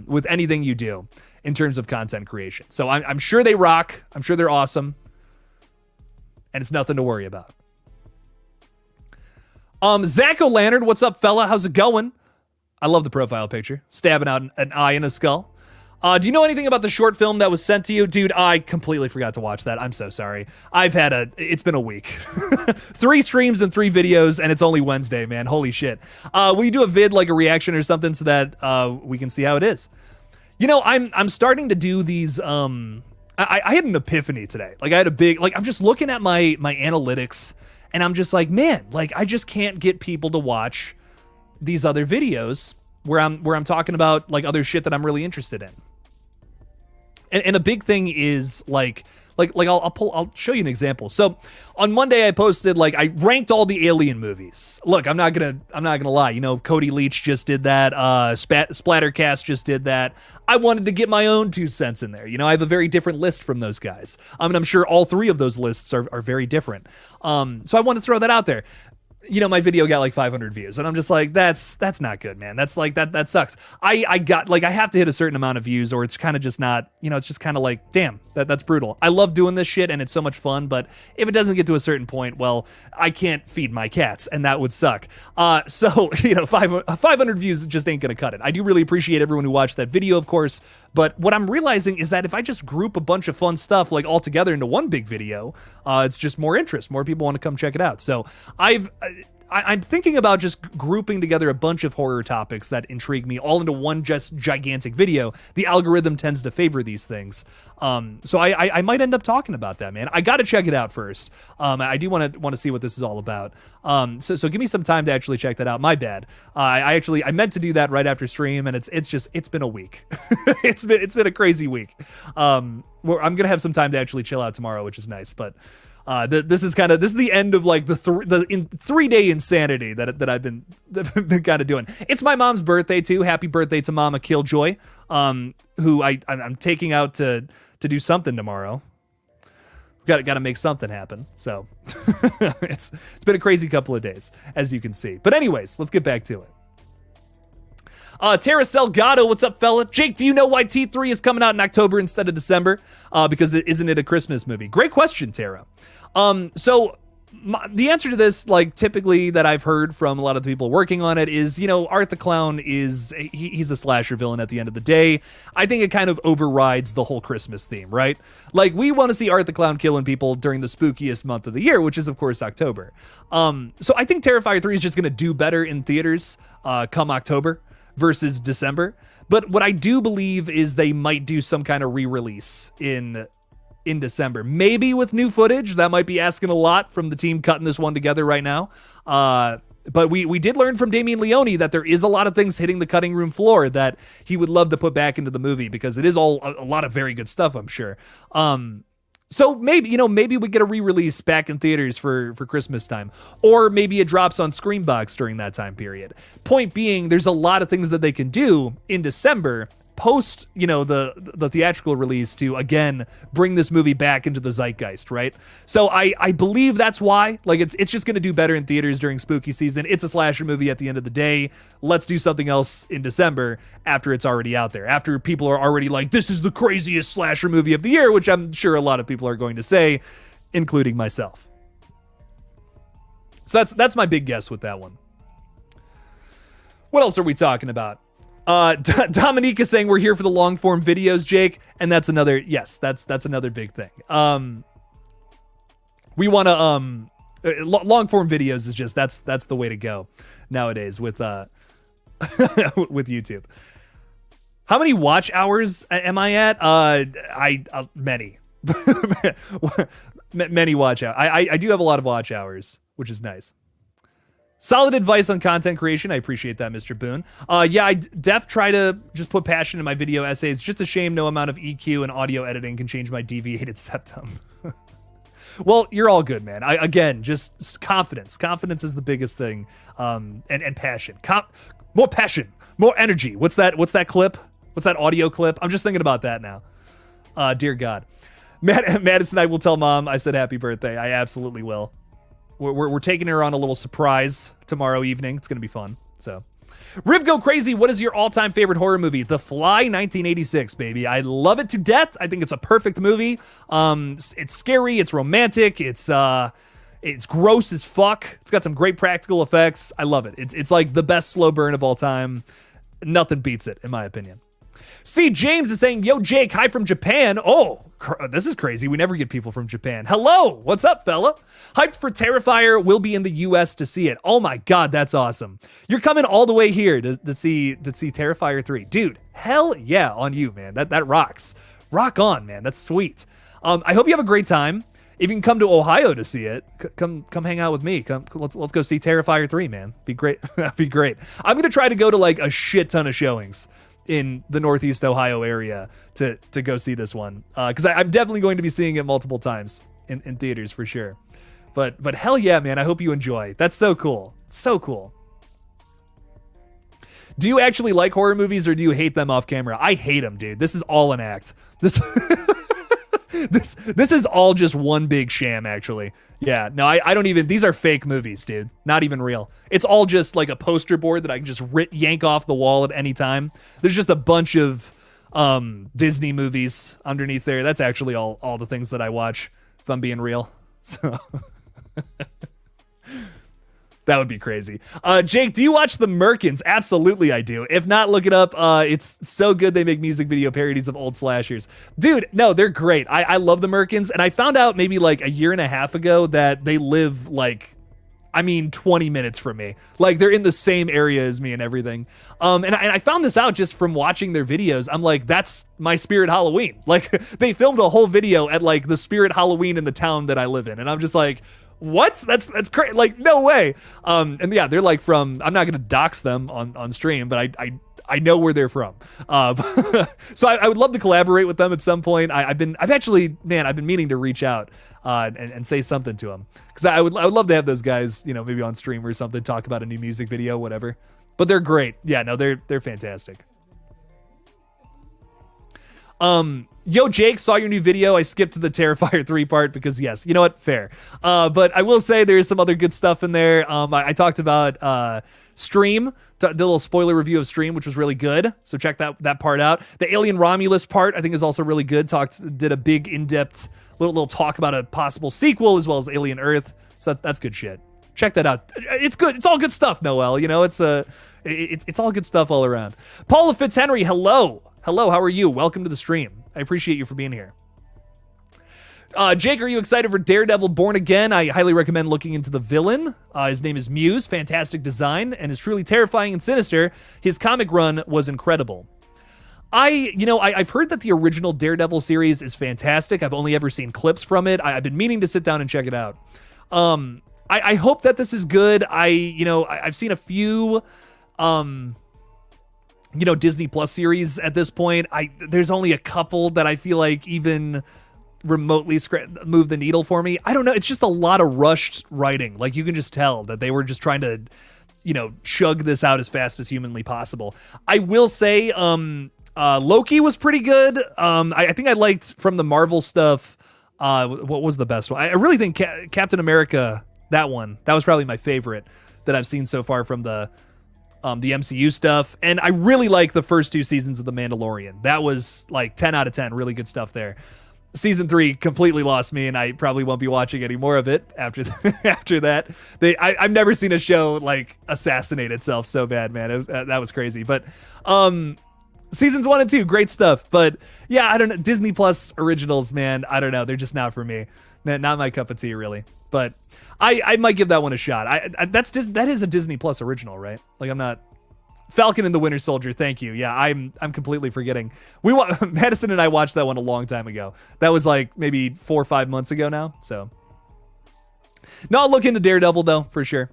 S1: with anything you do in terms of content creation. So I'm sure they rock. I'm sure they're awesome, and it's nothing to worry about. Zach O'Lantern, what's up, fella? How's it going? I love the profile picture. Stabbing out an eye in a skull. Do you know anything about the short film that was sent to you? Dude, I completely forgot to watch that. I'm so sorry. It's been a week. 3 streams and 3 videos, and it's only Wednesday, man. Holy shit. Will you do a vid, like a reaction or something, so that we can see how it is? I'm starting to do these, I had an epiphany today. Like, I had a big, I'm just looking at my analytics And I'm just like, man, like I just can't get people to watch these other videos where I'm talking about like other shit that I'm really interested in. And a big thing is like I'll show you an example. So on Monday I posted, like, I ranked all the Alien movies. Look, I'm not gonna lie. You know, Cody Leach just did that. Splattercast just did that. I wanted to get my own 2 cents in there. You know, I have a very different list from those guys. I mean, I'm sure all 3 of those lists are very different. So I want to throw that out there. You know, my video got like 500 views, and I'm just like, that's not good, man. That's like, that sucks. I got, like, I have to hit a certain amount of views, or it's kind of just not, you know, it's just kind of like, damn, that's brutal. I love doing this shit, and it's so much fun, but if it doesn't get to a certain point, well, I can't feed my cats, and that would suck. So, you know, 500 views just ain't gonna cut it. I do really appreciate everyone who watched that video, of course, but what I'm realizing is that if I just group a bunch of fun stuff, like, all together into one big video, it's just more interest. More people want to come check it out. So I'm thinking about just grouping together a bunch of horror topics that intrigue me all into one just gigantic video. The algorithm tends to favor these things. So I might end up talking about that, man. I got to check it out first. I do want to see what this is all about. So give me some time to actually check that out. My bad. I meant to do that right after stream, and it's been a week. it's been a crazy week. I'm going to have some time to actually chill out tomorrow, which is nice, but this is the end of like the 3-day insanity that I've been kind of doing. It's my mom's birthday too. Happy birthday to Mama Killjoy, who I'm taking out to do something tomorrow. Got to make something happen. So it's been a crazy couple of days, as you can see. But anyways, let's get back to it. Terrifier Gato, what's up, fella? Jake, do you know why T3 is coming out in October instead of December? Because isn't it a Christmas movie? Great question, Tara. So the answer to this, like, typically that I've heard from a lot of the people working on it is, you know, Art the Clown he's a slasher villain at the end of the day. I think it kind of overrides the whole Christmas theme, right? Like, we want to see Art the Clown killing people during the spookiest month of the year, which is, of course, October. So I think Terrifier 3 is just going to do better in theaters come October versus December. But what I do believe is they might do some kind of re-release in December, maybe with new footage. That might be asking a lot from the team cutting this one together right now. But we did learn from Damien Leone that there is a lot of things hitting the cutting room floor that he would love to put back into the movie, because it is all a lot of very good stuff, I'm sure. So maybe we get a re-release back in theaters for Christmas time, or maybe it drops on Screambox during that time period. Point being, there's a lot of things that they can do in December post, you know, the theatrical release to, again, bring this movie back into the zeitgeist, right? So I believe that's why. Like, it's just going to do better in theaters during spooky season. It's a slasher movie at the end of the day. Let's do something else in December after it's already out there. After people are already like, this is the craziest slasher movie of the year, which I'm sure a lot of people are going to say, including myself. So that's my big guess with that one. What else are we talking about? Dominique is saying we're here for the long form videos, Jake, and that's another big thing. We want to long form videos is just that's the way to go nowadays with with YouTube. How many watch hours am I at? Many. Many watch hours. I do have a lot of watch hours, which is nice. Solid advice on content creation. I appreciate that, Mr. Boone. Yeah, I try to just put passion in my video essays. Just a shame no amount of EQ and audio editing can change my deviated septum. Well, you're all good, man. Again, just confidence. Confidence is the biggest thing. And passion. More passion. More energy. What's that clip? What's that audio clip? I'm just thinking about that now. Dear God. Madison, I will tell Mom I said happy birthday. I absolutely will. We're taking her on a little surprise tomorrow evening. It's going to be fun. So, Riv Go Crazy, what is your all-time favorite horror movie? The Fly, 1986, baby. I love it to death. I think it's a perfect movie. It's scary. It's romantic. It's gross as fuck. It's got some great practical effects. I love it. It's like the best slow burn of all time. Nothing beats it, in my opinion. See, James is saying, yo, Jake, hi from Japan. Oh, this is crazy. We never get people from Japan. Hello. What's up, fella? Hyped for Terrifier. Will be in the US to see it. Oh my God, that's awesome. You're coming all the way here to see Terrifier 3. Dude, hell yeah on you, man. That rocks. Rock on, man. That's sweet. I hope you have a great time. if you can come to Ohio to see it, come hang out with me. Let's go see Terrifier 3, man. Be great. That'd be great. I'm gonna try to go to like a shit ton of showings in the Northeast Ohio area to go see this one, because I'm definitely going to be seeing it multiple times in theaters for sure. But hell yeah, man! I hope you enjoy. That's so cool. So cool. Do you actually like horror movies, or do you hate them off camera? I hate them, dude. This is all an act. This this is all just one big sham, actually. Yeah, no, I don't even... These are fake movies, dude. Not even real. It's all just like a poster board that I can just yank off the wall at any time. There's just a bunch of Disney movies underneath there. That's actually all the things that I watch, if I'm being real. So... That would be crazy. Jake, do you watch the Merkins? Absolutely, I do. If not, look it up. It's so good they make music video parodies of old slashers. Dude, no, they're great. I love the Merkins, and I found out maybe like a year and a half ago that they live like, 20 minutes from me. Like, they're in the same area as me and everything. And I found this out just from watching their videos. I'm like, that's my Spirit Halloween. Like, they filmed a whole video at like the Spirit Halloween in the town that I live in, and I'm just like, what? That's crazy. Like, no way. And yeah, they're like from, I'm not going to dox them on stream, but I know where they're from. So I would love to collaborate with them at some point. I've been meaning to reach out and say something to them, because I would love to have those guys, maybe on stream or something, talk about a new music video, whatever. But they're great. Yeah, no, they're fantastic. Yo, Jake, saw your new video. I skipped to the Terrifier 3 part because, yes, you know what? Fair. But I will say there's some other good stuff in there. I talked about Stream, did a little spoiler review of Stream, which was really good. So check that part out. The Alien Romulus part, I think, is also really good. Did a big in-depth little talk about a possible sequel, as well as Alien Earth. So that's good shit. Check that out. It's good. It's all good stuff, Noel. It's all good stuff all around. Paula Fitzhenry, hello. Hello, how are you? Welcome to the stream. I appreciate you for being here. Jake, are you excited for Daredevil Born Again? I highly recommend looking into the villain. His name is Muse, fantastic design, and is truly terrifying and sinister. His comic run was incredible. I've heard that the original Daredevil series is fantastic. I've only ever seen clips from it. I've been meaning to sit down and check it out. I hope that this is good. I've seen a few... Disney Plus series at this point. There's only a couple that I feel like even remotely move the needle for me. I don't know. It's just a lot of rushed writing. Like, you can just tell that they were just trying to, chug this out as fast as humanly possible. I will say, Loki was pretty good. I think I liked from the Marvel stuff. What was the best one? I really think Captain America, that one, that was probably my favorite that I've seen so far from the MCU stuff. And I really like the first 2 seasons of The Mandalorian. That was like 10 out of 10, really good stuff there. Season 3 completely lost me, and I probably won't be watching any more of it after that. I've never seen a show like assassinate itself so bad, man. That was crazy. But seasons 1 and 2, great stuff. But yeah, I don't know. Disney Plus originals, man, I don't know. They're just not for me. Not my cup of tea, really. But I might give that one a shot. That is a Disney Plus original, right? Like, I'm not... Falcon and the Winter Soldier, thank you. Yeah, I'm completely forgetting. Madison and I watched that one a long time ago. That was like maybe 4 or 5 months ago now. So, no, I'll look into Daredevil though, for sure.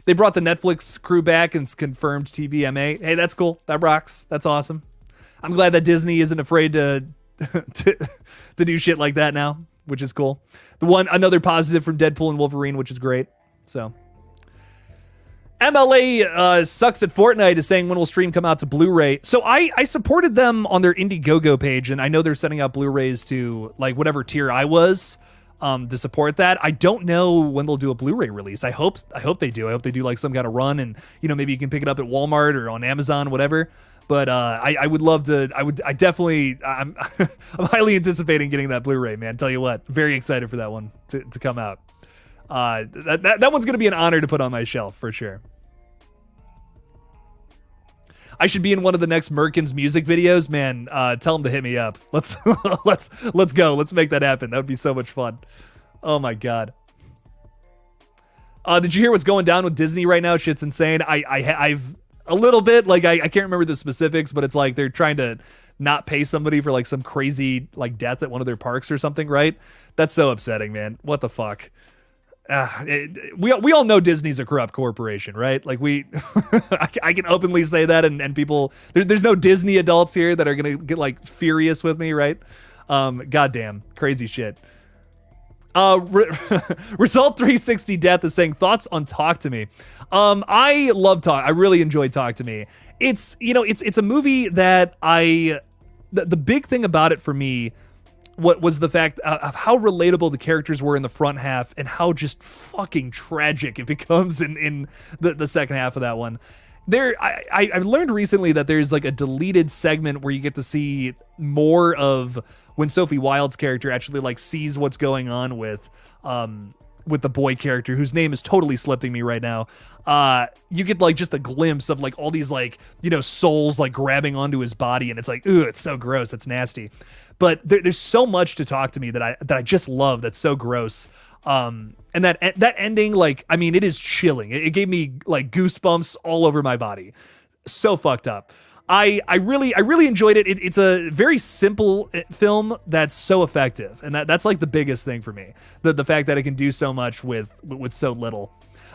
S1: They brought the Netflix crew back and confirmed TVMA. Hey, that's cool. That rocks. That's awesome. I'm glad that Disney isn't afraid to do shit like that now, which is cool. Another positive from Deadpool and Wolverine, which is great. So. MLA sucks at Fortnite is saying, when will stream come out to Blu-ray? So I supported them on their Indiegogo page, and I know they're sending out Blu-rays to like whatever tier I was to support that. I don't know when they'll do a Blu-ray release. I hope they do. I hope they do like some kind of run, and maybe you can pick it up at Walmart or on Amazon, whatever. But I would love to. I'm I'm highly anticipating getting that Blu-ray, man. Tell you what, very excited for that one to come out. That one's gonna be an honor to put on my shelf for sure. I should be in one of the next Merkins music videos, man. Tell them to hit me up. Let's go. Let's make that happen. That would be so much fun. Oh my god. Did you hear what's going down with Disney right now? Shit's insane. I've a little bit. Like I can't remember the specifics, but it's like they're trying to not pay somebody for like some crazy like death at one of their parks or something, right? That's so upsetting, man. What the fuck? We all know Disney's a corrupt corporation, right? Like I can openly say that, and people, there's no Disney adults here that are gonna get like furious with me, right? Goddamn, crazy shit. Result 360 Death is saying thoughts on Talk to Me. I love Talk. I really enjoyed Talk to Me. It's it's a movie that the big thing about it for me what was the fact of how relatable the characters were in the front half and how just fucking tragic it becomes in the second half of that one. I've learned recently that there's like a deleted segment where you get to see more of when Sophie Wilde's character actually like sees what's going on with the boy character whose name is totally slipping me right now. You get like just a glimpse of like all these like, souls like grabbing onto his body, and it's like, ooh, it's so gross. It's nasty. But there's so much to Talk to Me that I just love. That's so gross. And that ending, like, I mean, it is chilling. It gave me like goosebumps all over my body. So fucked up. I really enjoyed it. It's a very simple film that's so effective, and that's like the biggest thing for me. The fact that it can do so much with so little.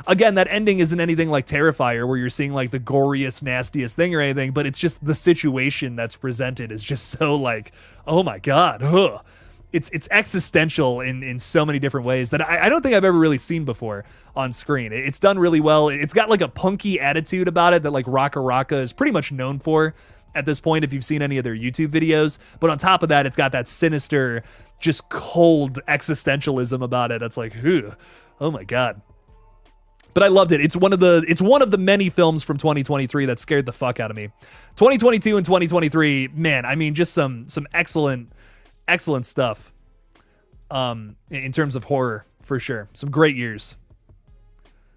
S1: Again, that ending isn't anything like Terrifier, where you're seeing like the goriest, nastiest thing or anything, but it's just the situation that's presented is just so like, oh my god, ugh. It's existential in so many different ways that I don't think I've ever really seen before on screen. It's done really well. It's got like a punky attitude about it that like Raka Raka is pretty much known for at this point if you've seen any of their YouTube videos. But on top of that, it's got that sinister, just cold existentialism about it. That's like, oh my god. But I loved it. It's one of the many films from 2023 that scared the fuck out of me. 2022 and 2023, man, I mean, just some excellent stuff in terms of horror, for sure. Some great years.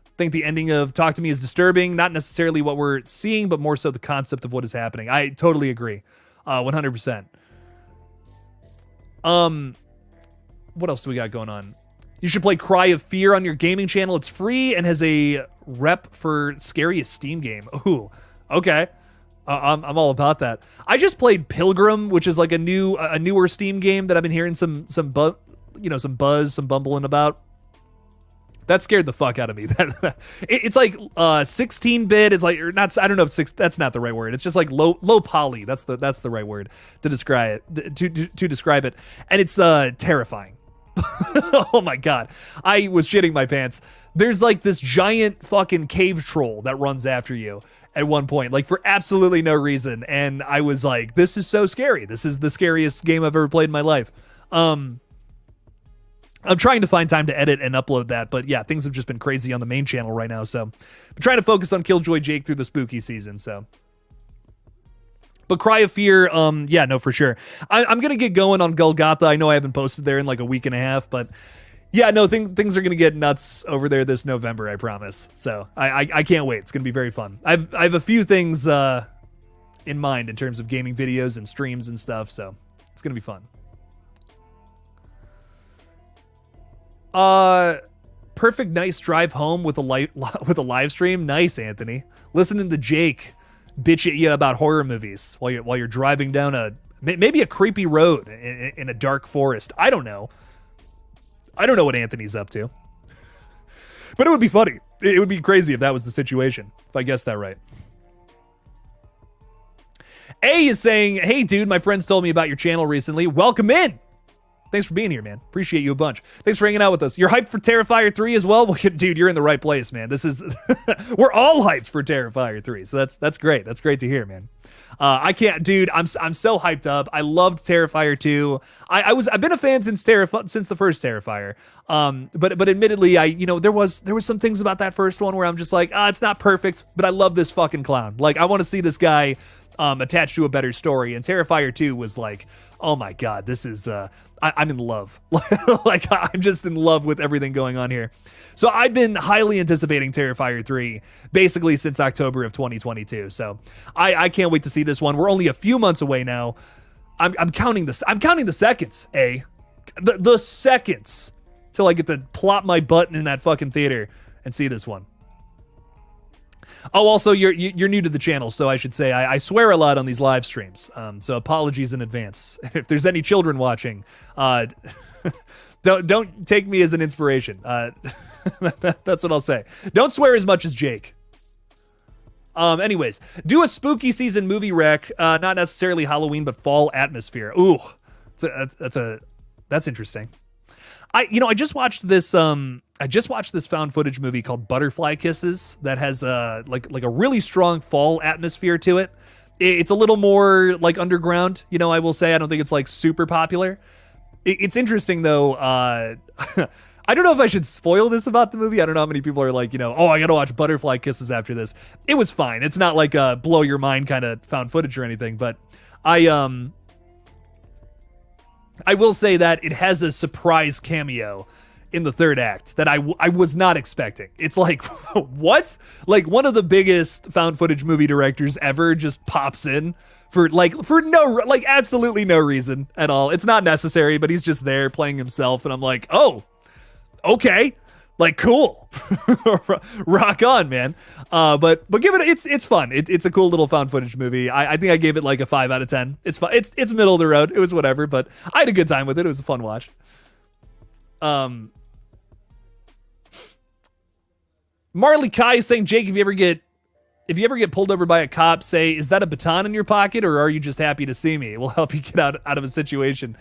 S1: I think the ending of Talk to Me is disturbing, not necessarily what we're seeing, but more so the concept of what is happening. I totally agree. 100%. What else do we got going on? You should play Cry of Fear on your gaming channel. It's free and has a rep for scariest Steam game. Ooh, okay. I'm all about that. I just played Pilgrim, which is like a newer Steam game that I've been hearing some buzz, some bumbling about. That scared the fuck out of me. It's like 16-bit. It's like, or not. I don't know if that's not the right word. It's just like low poly. That's the right word to describe it. To describe it, and it's terrifying. Oh my god, I was shitting my pants. There's like this giant fucking cave troll that runs after you at one point, like for absolutely no reason, and I was like, this is so scary. This is the scariest game I've ever played in my life. I'm trying to find time to edit and upload that, but yeah, things have just been crazy on the main channel right now, so I'm trying to focus on Killjoy Jake through the spooky season. So but Cry of Fear, yeah, no, for sure. I'm going to get going on GullGotha. I know I haven't posted there in like a week and a half, but yeah, no, things are going to get nuts over there this November, I promise. So I can't wait. It's going to be very fun. I have a few things in mind in terms of gaming videos and streams and stuff, so it's going to be fun. Perfect nice drive home with a live stream. Nice, Anthony. Listening to Jake bitch at you about horror movies while you're driving down maybe a creepy road in a dark forest. I don't know what Anthony's up to, but it would be funny. It would be crazy if that was the situation, if I guessed that right. A is saying, hey dude, my friends told me about your channel recently. Welcome in. Thanks for being here, man. Appreciate you a bunch. Thanks for hanging out with us. You're hyped for Terrifier 3 as well? Well, dude, you're in the right place, man. This is we're all hyped for Terrifier 3. So that's great. That's great to hear, man. I can't, dude. I'm so hyped up. I loved Terrifier 2. I've been a fan since the first Terrifier. But admittedly, there was some things about that first one where I'm just like, it's not perfect, but I love this fucking clown. Like, I want to see this guy attached to a better story. And Terrifier 2 was like, oh my god, this is I'm in love. Like, I'm just in love with everything going on here. So I've been highly anticipating Terrifier 3 basically since October of 2022. So I can't wait to see this one. We're only a few months away now. I'm counting this. I'm counting the seconds, the seconds till I get to plop my butt in that fucking theater and see this one. Oh, also, you're new to the channel, so I should say I swear a lot on these live streams. So apologies in advance. If there's any children watching, don't take me as an inspiration. That's what I'll say. Don't swear as much as Jake. Anyways, do a spooky season movie rec, not necessarily Halloween, but fall atmosphere. Ooh, that's interesting. I just watched this found footage movie called Butterfly Kisses that has like a really strong fall atmosphere to it. It's a little more like underground, I will say. I don't think it's like super popular. It's interesting though. I don't know if I should spoil this about the movie. I don't know how many people are like, oh, I gotta watch Butterfly Kisses after this. It was fine. It's not like a blow your mind kind of found footage or anything, but I will say that it has a surprise cameo in the third act that I was not expecting. It's like, what? Like one of the biggest found footage movie directors ever just pops in for absolutely no reason at all. It's not necessary, but he's just there playing himself. And I'm like, oh, okay. Like, cool. Rock on, man. But give it's fun. It's a cool little found footage movie. I think I gave it like a 5 out of 10. It's fun. It's middle of the road. It was whatever, but I had a good time with it. It was a fun watch. Marley Kai is saying, Jake, if you ever get pulled over by a cop, say, is that a baton in your pocket or are you just happy to see me? It will help you get out of a situation.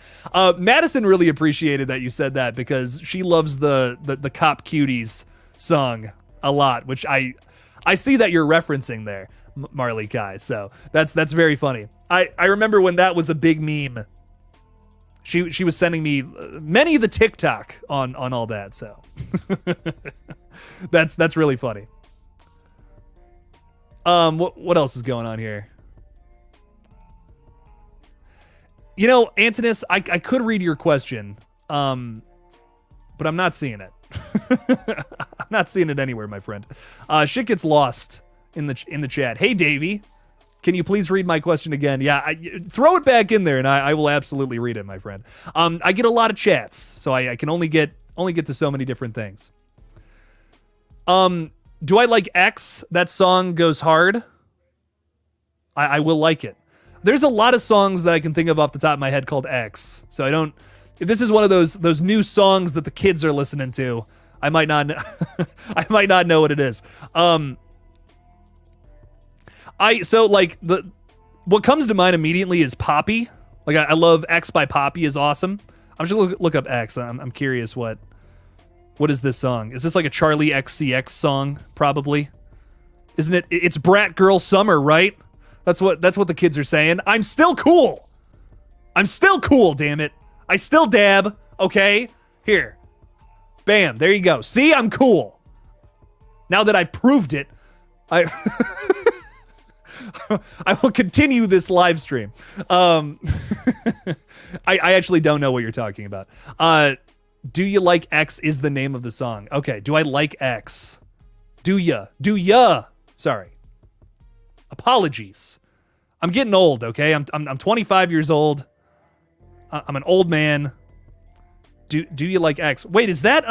S1: Madison really appreciated that you said that because she loves the Cop Cuties song a lot, which I see that you're referencing there, Marley Kai. So that's very funny. I remember when that was a big meme. She was sending me many of the TikTok on all that. So that's really funny. What else is going on here? Antonis, I could read your question, but I'm not seeing it. I'm not seeing it anywhere, my friend. Shit gets lost in the chat. Hey, Davey, can you please read my question again? Yeah, throw it back in there, and I will absolutely read it, my friend. I get a lot of chats, so I can only get to so many different things. Do I like X? That song goes hard. I will like it. There's a lot of songs that I can think of off the top of my head called X. So if this is one of those new songs that the kids are listening to, I might not I might not know what it is. What comes to mind immediately is Poppy. Like I love X by Poppy is awesome. I'm just gonna look up X. I'm curious what is this song? Is this like a Charlie XCX song? Probably. Isn't it? It's Brat Girl Summer, right? That's what the kids are saying. I'm still cool. I'm still cool, damn it. I still dab, okay? Here. Bam, there you go. See, I'm cool. Now that I've proved it, I will continue this live stream. I actually don't know what you're talking about. Do you like X is the name of the song. Okay, do I like X? Do ya? Sorry. Apologies. I'm getting old, okay? I'm 25 years old. I'm an old man. Do you like X? Wait, is that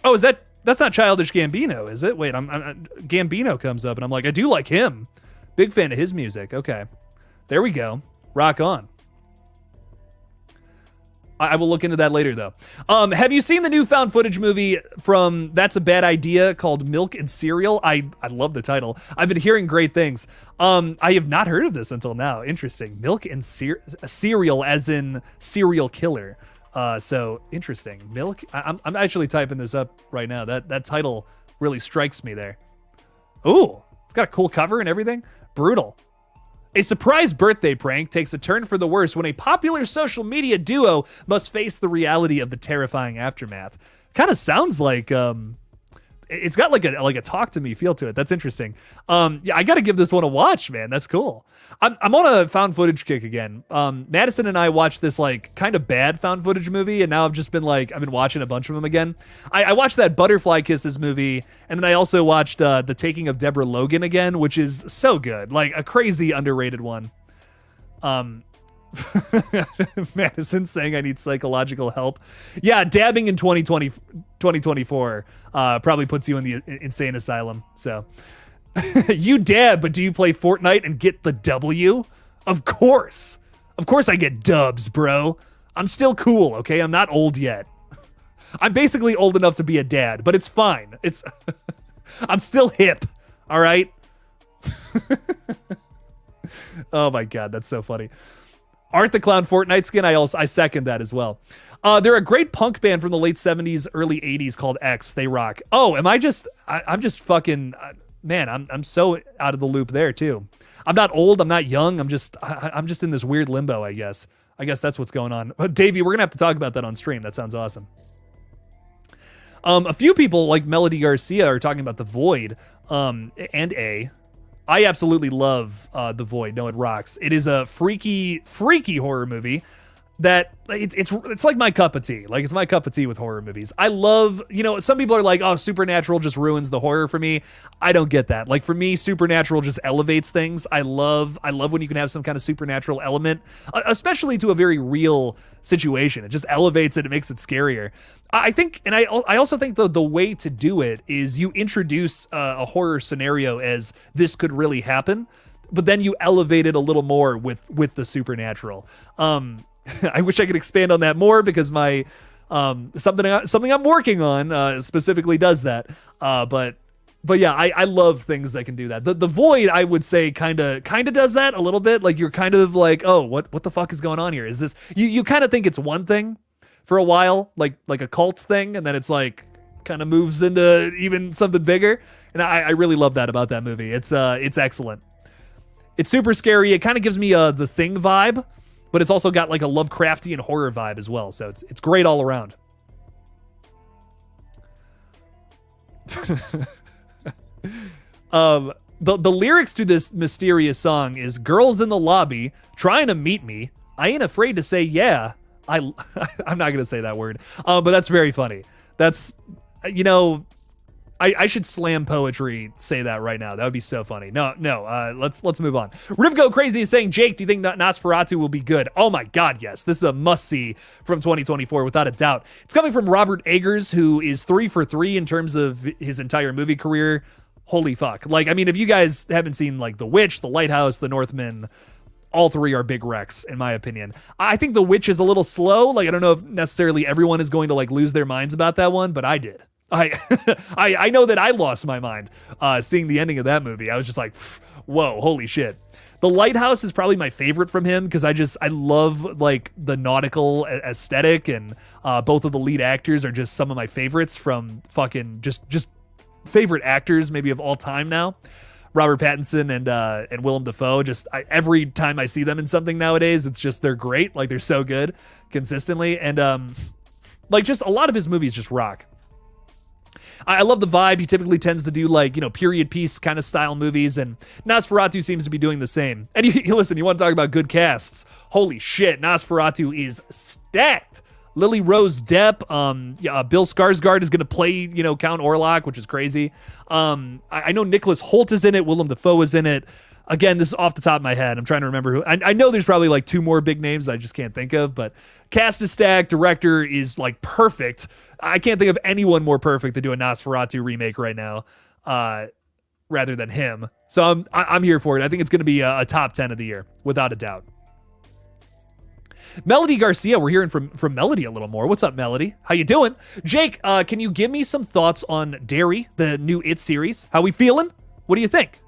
S1: oh, that's not Childish Gambino, is it? Wait, I'm Gambino comes up and I'm like, I do like him. Big fan of his music. Okay. There we go. Rock on. I will look into that later, though. Have you seen the new found footage movie from That's a Bad Idea called Milk and Cereal? I love the title. I've been hearing great things. I have not heard of this until now. Interesting. Milk and Cereal as in serial killer. So interesting. Milk. I'm actually typing this up right now. That title really strikes me there. Ooh, it's got a cool cover and everything. Brutal. A surprise birthday prank takes a turn for the worse when a popular social media duo must face the reality of the terrifying aftermath. Kind of sounds like it's got like a talk to me feel to it. That's interesting. Yeah, I got to give this one a watch, man. That's cool. I'm on a found footage kick again. Madison and I watched this like kind of bad found footage movie, and now I've been watching a bunch of them again. I watched that Butterfly Kisses movie, and then I also watched The Taking of Deborah Logan again, which is so good, like a crazy underrated one. Madison saying I need psychological help. Yeah, dabbing in 2024 probably puts you in the insane asylum. So you dab, but do you play Fortnite and get the W? Of course. Of course I get dubs, bro. I'm still cool, okay? I'm not old yet. I'm basically old enough to be a dad, but it's fine. It's I'm still hip, all right? Oh my God, that's so funny. Art the Clown Fortnite skin, I second that as well. They're a great punk band from the late 70s, early 80s called X. They rock. Oh, am I just, I'm just fucking, man, I'm so out of the loop there too. I'm not old, I'm not young, I'm just in this weird limbo, I guess. I guess that's what's going on. Davey, we're gonna have to talk about that on stream. That sounds awesome. A few people like Melody Garcia are talking about The Void, and I absolutely love The Void. No, it rocks. It is a freaky horror movie that it's like my cup of tea. Like, it's my cup of tea with horror movies. I love, some people are like, oh, Supernatural just ruins the horror for me. I don't get that. Like, for me, Supernatural just elevates things. I love when you can have some kind of supernatural element, especially to a very real situation. It just elevates it. It makes it scarier. I think, and I also think the way to do it is you introduce a horror scenario as this could really happen, but then you elevate it a little more with the supernatural. I wish I could expand on that more because my something I'm working on specifically does that. But yeah, I love things that can do that. The Void, I would say, kind of does that a little bit. Like, you're kind of like, oh, what the fuck is going on here? Is this you kind of think it's one thing for a while, like a cult thing, and then it's like kind of moves into even something bigger. And I really love that about that movie. It's excellent. It's super scary. It kind of gives me The Thing vibe, but it's also got like a Lovecraftian horror vibe as well. So it's great all around. The lyrics to this mysterious song is girls in the lobby trying to meet me. I ain't afraid to say yeah. I'm not going to say that word. But that's very funny. That's, I should slam poetry say that right now. That would be so funny. No. Let's move on. Rivgo Crazy is saying, Jake, do you think that Nosferatu will be good? Oh my God, yes. This is a must-see from 2024 without a doubt. It's coming from Robert Eggers, who is 3 for 3 in terms of his entire movie career. Holy fuck. Like, I mean, if you guys haven't seen like The Witch, The Lighthouse, The Northman, all three are big wrecks, in my opinion. I think The Witch is a little slow. Like, I don't know if necessarily everyone is going to like lose their minds about that one, but I did. I know that I lost my mind seeing the ending of that movie. I was just like, whoa, holy shit. The Lighthouse is probably my favorite from him because I love like the nautical aesthetic, and both of the lead actors are just some of my favorites from fucking just favorite actors maybe of all time now. Robert Pattinson and Willem Dafoe. Every time I see them in something nowadays, it's just they're great. Like, they're so good consistently, and like just a lot of his movies just rock. I love the vibe. He typically tends to do like, period piece kind of style movies, and Nosferatu seems to be doing the same. And you listen, you want to talk about good casts? Holy shit, Nosferatu is stacked. Lily Rose Depp, Bill Skarsgård is going to play, Count Orlok, which is crazy. I know Nicholas Hoult is in it. Willem Dafoe is in it. Again, this is off the top of my head. I'm trying to remember who. I know there's probably like 2 more big names that I just can't think of, but cast is stacked. Director is like perfect. I can't think of anyone more perfect to do a Nosferatu remake right now, rather than him. So I'm here for it. I think it's going to be a top 10 of the year, without a doubt. Melody Garcia, we're hearing from Melody a little more. What's up, Melody? How you doing? Jake, can you give me some thoughts on Derry, the new It series? How we feeling? What do you think?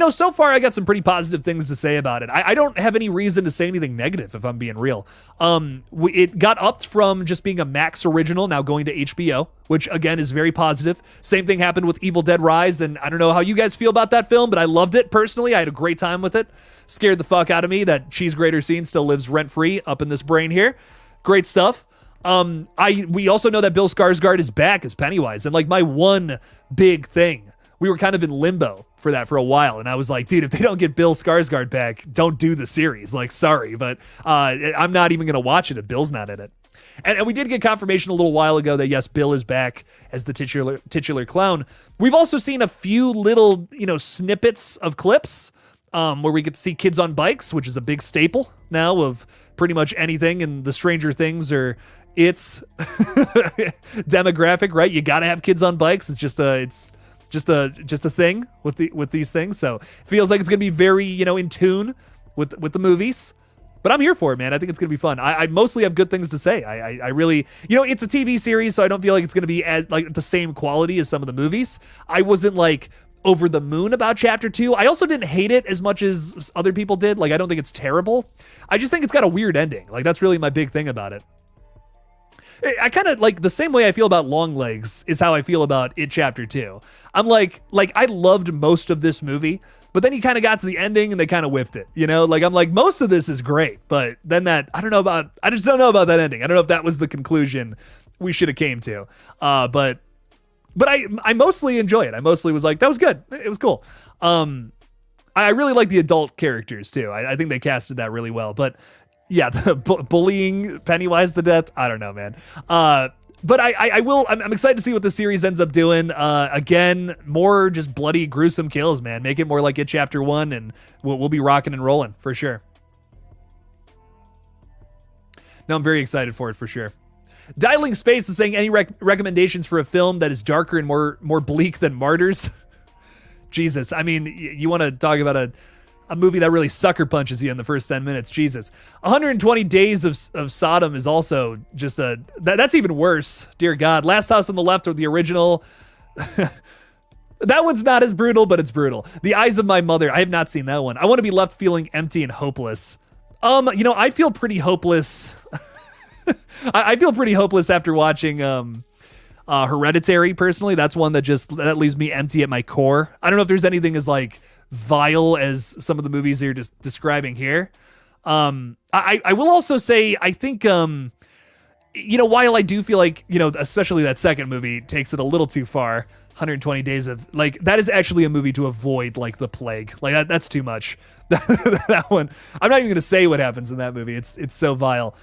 S1: So far I got some pretty positive things to say about it. I don't have any reason to say anything negative, if I'm being real. It got upped from just being a Max original, now going to HBO, which again is very positive. Same thing happened with Evil Dead Rise, and I don't know how you guys feel about that film, but I loved it personally. I had a great time with it. Scared the fuck out of me. That cheese grater scene still lives rent-free up in this brain here. Great stuff. We also know that Bill Skarsgård is back as Pennywise, and like my one big thing, we were kind of in limbo for that for a while, and I was like, dude, if they don't get Bill Skarsgård back, don't do the series. Like, sorry, but I'm not even gonna watch it if Bill's not in it. And we did get confirmation a little while ago that yes, Bill is back as the titular clown. We've also seen a few little snippets of clips where we get to see kids on bikes, which is a big staple now of pretty much anything in the Stranger Things or its demographic, right? You got to have kids on bikes. It's just a thing with these things. So it feels like it's gonna be very, in tune with the movies. But I'm here for it, man. I think it's gonna be fun. I mostly have good things to say. I really, it's a TV series, so I don't feel like it's gonna be as like the same quality as some of the movies. I wasn't like over the moon about chapter 2. I also didn't hate it as much as other people did. Like, I don't think it's terrible. I just think it's got a weird ending. Like, that's really my big thing about it. I kind of like the same way I feel about Longlegs is how I feel about It Chapter 2. I'm like I loved most of this movie, but then you kind of got to the ending and they kind of whiffed it, Like, I'm like, most of this is great, but then I just don't know about that ending. I don't know if that was the conclusion we should have came to. But I mostly enjoy it. I mostly was like, that was good. It was cool. I really like the adult characters too. I think they casted that really well, but yeah, the bullying Pennywise to death, I don't know, man. But I'm excited to see what the series ends up doing. Again, more just bloody, gruesome kills, man. Make it more like It Chapter 1, and we'll be rocking and rolling for sure. No, I'm very excited for it for sure. Dialing Space is saying, any recommendations for a film that is darker and more bleak than Martyrs? Jesus, I mean, you want to talk about a movie that really sucker punches you in the first 10 minutes. Jesus. 120 Days of Sodom is also just that's even worse. Dear God. Last House on the Left or the original. That one's not as brutal, but it's brutal. The Eyes of My Mother. I have not seen that one. I want to be left feeling empty and hopeless. I feel pretty hopeless. I feel pretty hopeless after watching Hereditary, personally. That's one that leaves me empty at my core. I don't know if there's anything as like vile as some of the movies you're just describing here. I will also say, I think, while I do feel like, especially that second movie takes it a little too far, 120 Days of, like, that is actually a movie to avoid, like, the plague. Like, that's too much. That one, I'm not even going to say what happens in that movie. It's so vile.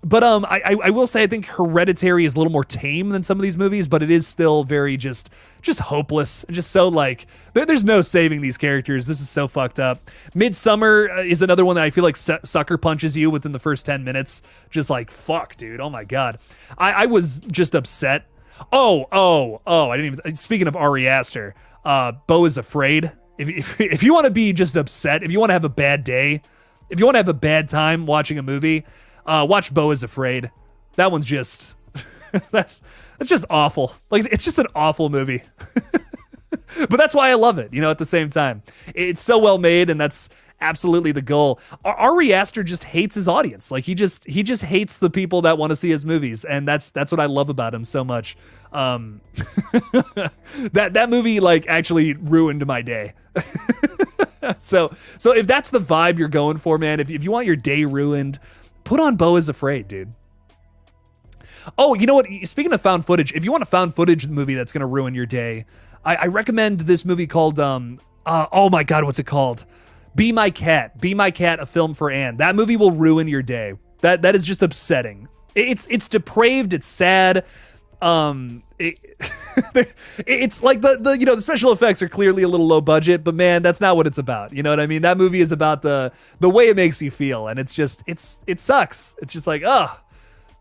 S1: But I will say I think Hereditary is a little more tame than some of these movies, but it is still very just hopeless and just so like there's no saving these characters. This is so fucked up. Midsummer is another one that I feel like sucker punches you within the first 10 minutes. Just like, fuck, dude. Oh my God. I was just upset. Oh, I didn't even, speaking of Ari Aster, Beau is Afraid. If you want to be just upset, if you want to have a bad day, if you want to have a bad time watching a movie, watch Beau is Afraid. That one's just, that's just awful. Like, it's just an awful movie. But that's why I love it, at the same time. It's so well made, and that's absolutely the goal. Ari Aster just hates his audience. Like, he just hates the people that want to see his movies, and that's what I love about him so much. That movie, like, actually ruined my day. So if that's the vibe you're going for, man, if you want your day ruined, put on Beau is Afraid, dude. Oh, you know what? Speaking of found footage, if you want a found footage movie that's going to ruin your day, I recommend this movie called, oh my God, what's it called? Be My Cat. Be My Cat, A Film for Anne. That movie will ruin your day. That is just upsetting. It's depraved. It's sad. It's like the special effects are clearly a little low budget, but man, that's not what it's about. You know what I mean? That movie is about the way it makes you feel, and it sucks. It's just like, oh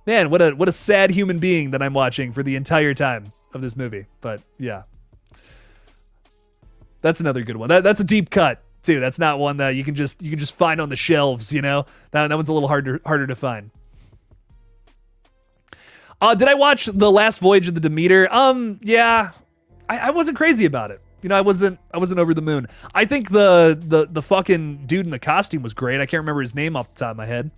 S1: man, what a sad human being that I'm watching for the entire time of this movie. But yeah, that's another good one. That's a deep cut too. That's not one that you can just find on the shelves. That one's a little harder to find. Did I watch The Last Voyage of the Demeter? Yeah, I wasn't crazy about it. I wasn't over the moon. I think the fucking dude in the costume was great. I can't remember his name off the top of my head.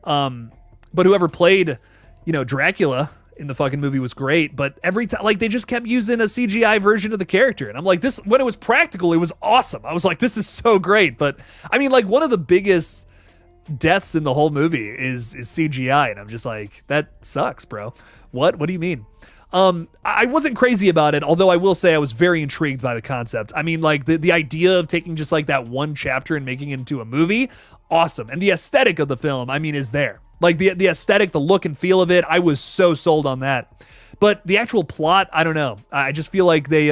S1: But whoever played, Dracula in the fucking movie was great. But every time, like, they just kept using a CGI version of the character. And I'm like, this, when it was practical, it was awesome. I was like, this is so great. But I mean, like, one of the biggest deaths in the whole movie is CGI, and I'm just like, that sucks, bro. What do you mean? I wasn't crazy about it, although I will say I was very intrigued by the concept. I mean, like, the idea of taking just like that one chapter and making it into a movie, awesome. And the aesthetic of the film, I mean, is there. Like, the aesthetic, the look and feel of it, I was so sold on that. But the actual plot, I don't know. I just feel like they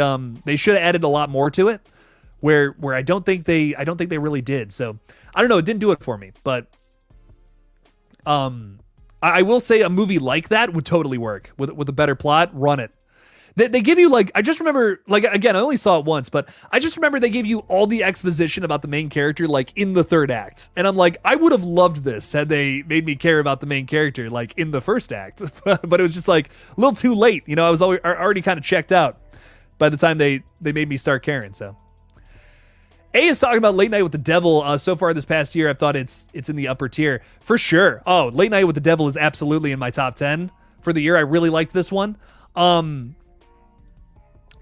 S1: should have added a lot more to it. where I don't think they really did. So I don't know, it didn't do it for me, but I will say a movie like that would totally work with a better plot. Run it. They give you, like, I just remember, like, again, I only saw it once, but I just remember they gave you all the exposition about the main character, like, in the third act. And I'm like, I would have loved this had they made me care about the main character, like, in the first act. But it was just, like, a little too late. You know, I was already kind of checked out by the time they made me start caring, so. A is talking about Late Night with the Devil. So far this past year, I've thought it's in the upper tier. For sure. Oh, Late Night with the Devil is absolutely in my top 10 for the year. I really liked this one.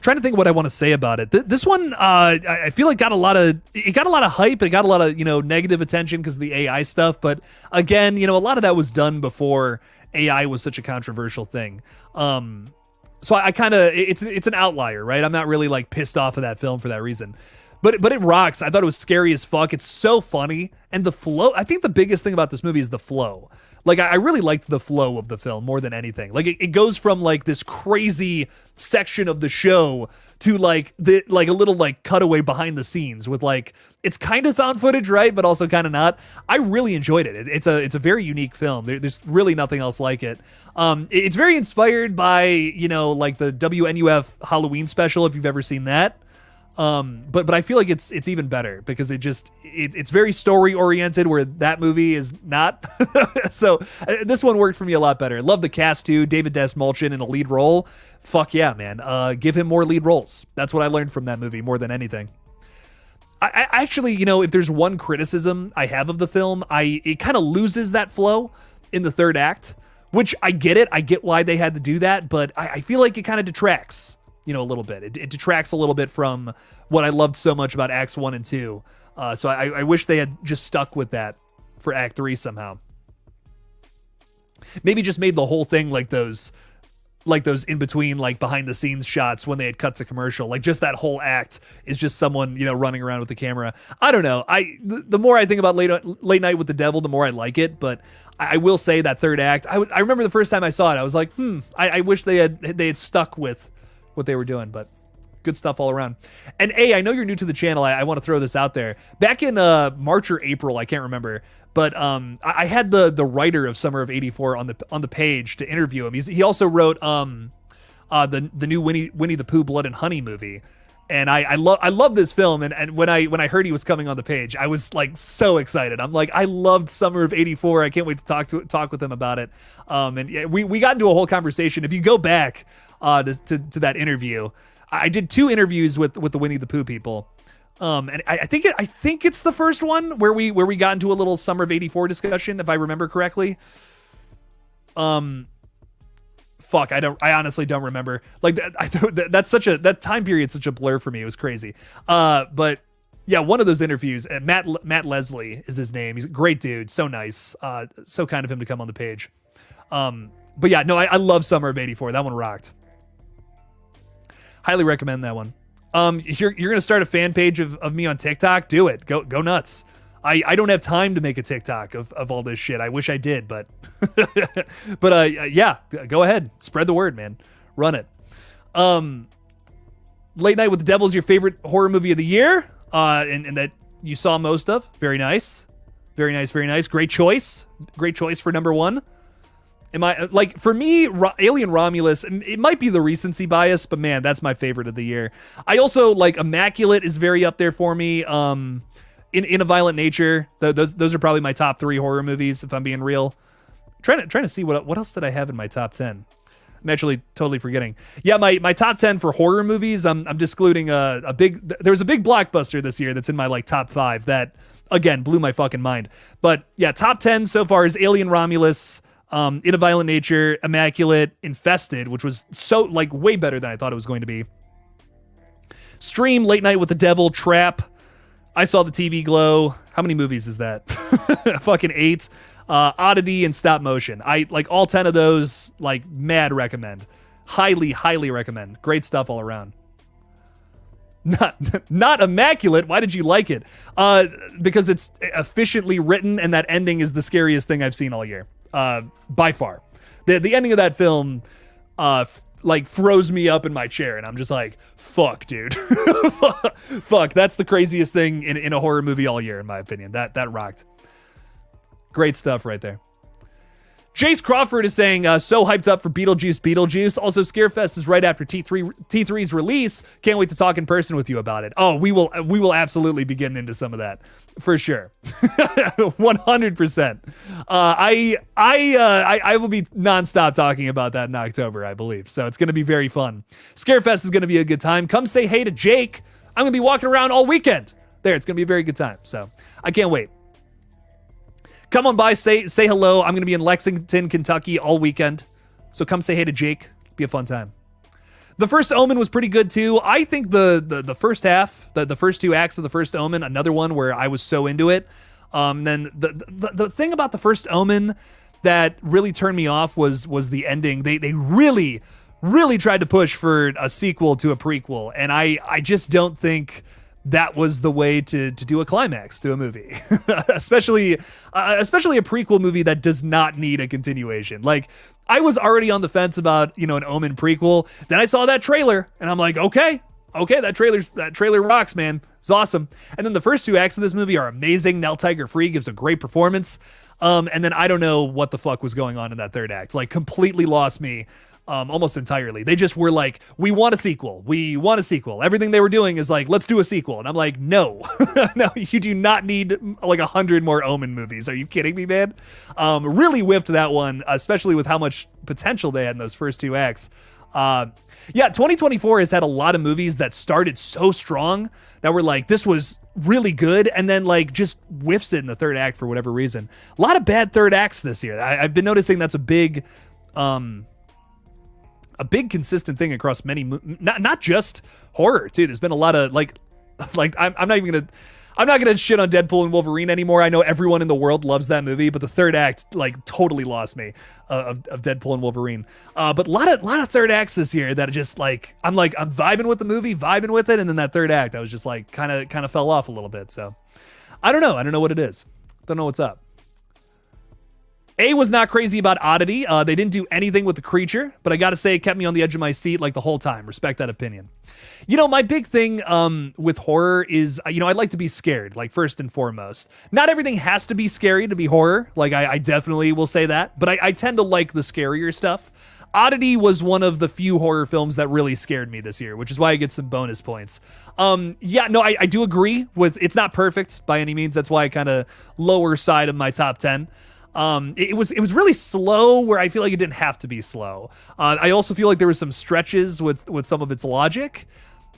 S1: Trying to think of what I want to say about it. This one, I feel like got a lot of hype. It got a lot of, negative attention because of the AI stuff. But again, a lot of that was done before AI was such a controversial thing. So I kind of, it's an outlier, right? I'm not really like pissed off of that film for that reason. But it rocks. I thought it was scary as fuck. It's so funny. And the flow, I think the biggest thing about this movie is the flow. Like, I really liked the flow of the film more than anything. Like, it goes from, like, this crazy section of the show to, like, a little, like, cutaway behind the scenes with, like, it's kind of found footage, right? But also kind of not. I really enjoyed it. It's a very unique film. There's really nothing else like it. It's very inspired by, like, the WNUF Halloween special, if you've ever seen that. But I feel like it's even better because it's very story oriented where that movie is not. So this one worked for me a lot better. Love the cast too. David Dastmalchian in a lead role. Fuck yeah, man. Give him more lead roles. That's what I learned from that movie more than anything. I actually, if there's one criticism I have of the film, it kind of loses that flow in the third act, which I get it. I get why they had to do that, but I feel like it kind of detracts. A little bit. It detracts a little bit from what I loved so much about Acts 1 and 2. So I wish they had just stuck with that for Act 3 somehow. Maybe just made the whole thing like those in between, like behind the scenes shots when they had cut to commercial. Like just that whole act is just someone, running around with the camera. I don't know. The more I think about Late Night with the Devil, the more I like it. But I will say that third act, I remember the first time I saw it, I was like, I wish they had stuck with what they were doing, but good stuff all around. And I know you're new to the channel. I want to throw this out there. Back in March or April, I can't remember, but I had the writer of Summer of '84 on the page to interview him. He also wrote the new Winnie the Pooh Blood and Honey movie. And I love this film, and when I heard he was coming on the page, I was like so excited. I'm like, I loved Summer of '84. I can't wait to talk with him about it. And yeah, we got into a whole conversation. If you go back to that interview, I did 2 interviews with the Winnie the Pooh people, and I think it's the first one where we got into a little Summer of '84 discussion, if I remember correctly. Fuck, I honestly don't remember. Like that time period's such a blur for me. It was crazy. But yeah, one of those interviews, Matt Leslie is his name. He's a great dude, so nice, so kind of him to come on the page. But yeah, no, I love Summer of '84. That one rocked. Highly recommend that one. You're gonna start a fan page of me on TikTok? Do it. Go nuts. I don't have time to make a TikTok of all this shit. I wish I did, but yeah, go ahead. Spread the word, man. Run it. Late Night with the Devil is your favorite horror movie of the year, and that you saw most of. Very nice. Very nice, very nice. Great choice. Great choice for number 1. For me, Alien Romulus, it might be the recency bias, but man, that's my favorite of the year. I also like Immaculate is very up there for me. In a Violent Nature, those are probably my top 3 horror movies, if I'm being real. Trying to see what else did I have in my top 10. I'm actually totally forgetting. Yeah, my top 10 for horror movies, I'm excluding there was a big blockbuster this year that's in my like top 5 that again blew my fucking mind. But yeah, top 10 so far is Alien Romulus, In a Violent Nature, Immaculate, Infested, which was so like way better than I thought it was going to be. Stream, Late Night with the Devil, Trap. I Saw the TV Glow. How many movies is that? Fucking 8. Oddity and Stop Motion. I like all 10 of those. Like mad recommend. Highly recommend. Great stuff all around. Not Immaculate. Why did you like it? Because it's efficiently written, and that ending is the scariest thing I've seen all year. By far. The ending of that film like froze me up in my chair, and I'm just like, fuck, dude. Fuck, that's the craziest thing in a horror movie all year, in my opinion. That rocked. Great stuff right there. Jace Crawford is saying, so hyped up for Beetlejuice. Also, Scarefest is right after T3's release. Can't wait to talk in person with you about it. Oh, we will absolutely be getting into some of that for sure. 100%. I will be nonstop talking about that in October, I believe. So it's going to be very fun. Scarefest is going to be a good time. Come say hey to Jake. I'm going to be walking around all weekend. There, it's going to be a very good time. So I can't wait. Come on by, say hello. I'm going to be in Lexington, Kentucky all weekend. So come say hey to Jake. Be a fun time. The First Omen was pretty good too. I think the first half, the first two acts of The First Omen, another one where I was so into it. Then the thing about The First Omen that really turned me off was the ending. They really tried to push for a sequel to a prequel. And I just don't think that was the way to do a climax to a movie, especially a prequel movie that does not need a continuation. Like, I was already on the fence about, an Omen prequel. Then I saw that trailer and I'm like, okay, that trailer rocks, man. It's awesome. And then the first two acts of this movie are amazing. Nell Tiger-Free gives a great performance. And then I don't know what the fuck was going on in that third act. Like, completely lost me. Almost entirely. They just were like, we want a sequel. Everything they were doing is like, let's do a sequel. And I'm like, no, no, you do not need like 100 more Omen movies. Are you kidding me, man? Really whiffed that one, especially with how much potential they had in those first two acts. 2024 has had a lot of movies that started so strong that were like, this was really good, and then like just whiffs it in the third act for whatever reason. A lot of bad third acts this year. I've been noticing that's a big consistent thing across many, not just horror too. There's been a lot of like I'm not gonna shit on Deadpool and Wolverine anymore. I know everyone in the world loves that movie, but the third act like totally lost me of Deadpool and Wolverine. But a lot of third acts this year that are just like I'm vibing with the movie, vibing with it, and then that third act I was just like kind of fell off a little bit. So I don't know what it is. Don't know what's up. A was not crazy about Oddity. They didn't do anything with the creature, but I gotta say it kept me on the edge of my seat like the whole time. Respect that opinion. My big thing with horror is, I like to be scared, like first and foremost. Not everything has to be scary to be horror. Like I definitely will say that, but I tend to like the scarier stuff. Oddity was one of the few horror films that really scared me this year, which is why I get some bonus points. I do agree with, it's not perfect by any means. That's why I kind of lower side of my top 10. It was really slow where I feel like it didn't have to be slow. I also feel like there were some stretches with some of its logic,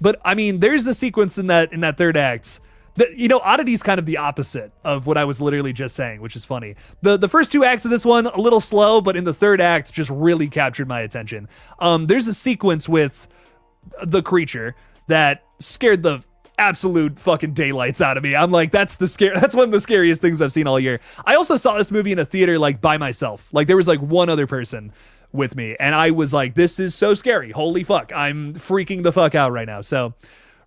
S1: but I mean, there's a sequence in that third act that, Oddity's kind of the opposite of what I was literally just saying, which is funny. The first two acts of this one, a little slow, but in the third act just really captured my attention. There's a sequence with the creature that scared the absolute fucking daylights out of me. I'm like, that's one of the scariest things I've seen all year. I also saw this movie in a theater like by myself. Like there was like one other person with me and I was like, this is so scary. Holy fuck. I'm freaking the fuck out right now. So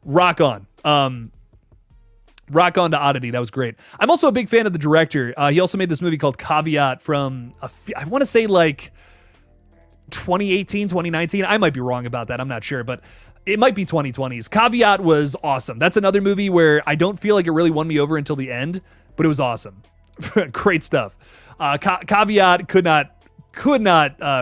S1: rock on. Rock on to Oddity. That was great. I'm also a big fan of the director. He also made this movie called Caveat from I want to say like 2018, 2019. I might be wrong about that. I'm not sure, but it might be 2020s. Caveat was awesome. That's another movie where I don't feel like it really won me over until the end, but it was awesome. Great stuff. Caveat could not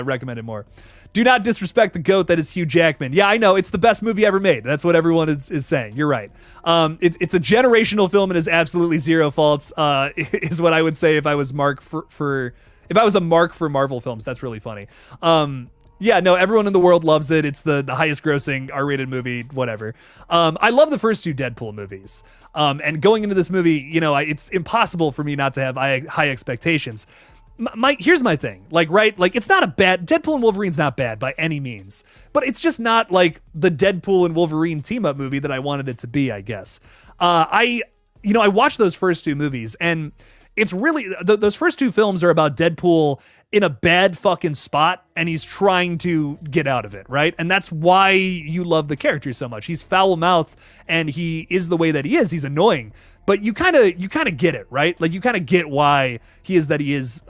S1: recommend it more. Do not disrespect the GOAT that is Hugh Jackman. Yeah, I know. It's the best movie ever made. That's what everyone is saying. You're right. It's a generational film and has absolutely zero faults, is what I would say if I was if I was a mark for Marvel films. That's really funny. Yeah, no, everyone in the world loves it. It's the highest grossing R-rated movie, whatever. I love the first two Deadpool movies. And going into this movie, it's impossible for me not to have high expectations. Here's my thing. It's not a bad... Deadpool and Wolverine's not bad by any means. But it's just not like the Deadpool and Wolverine team-up movie that I wanted it to be, I guess. I watched those first two movies, and it's really... those first two films are about Deadpool in a bad fucking spot, and he's trying to get out of it, right? And that's why you love the character so much. He's foul-mouthed, and he is the way that he is. He's annoying, but you kind of get it, right? Like, you kind of get why he is that he is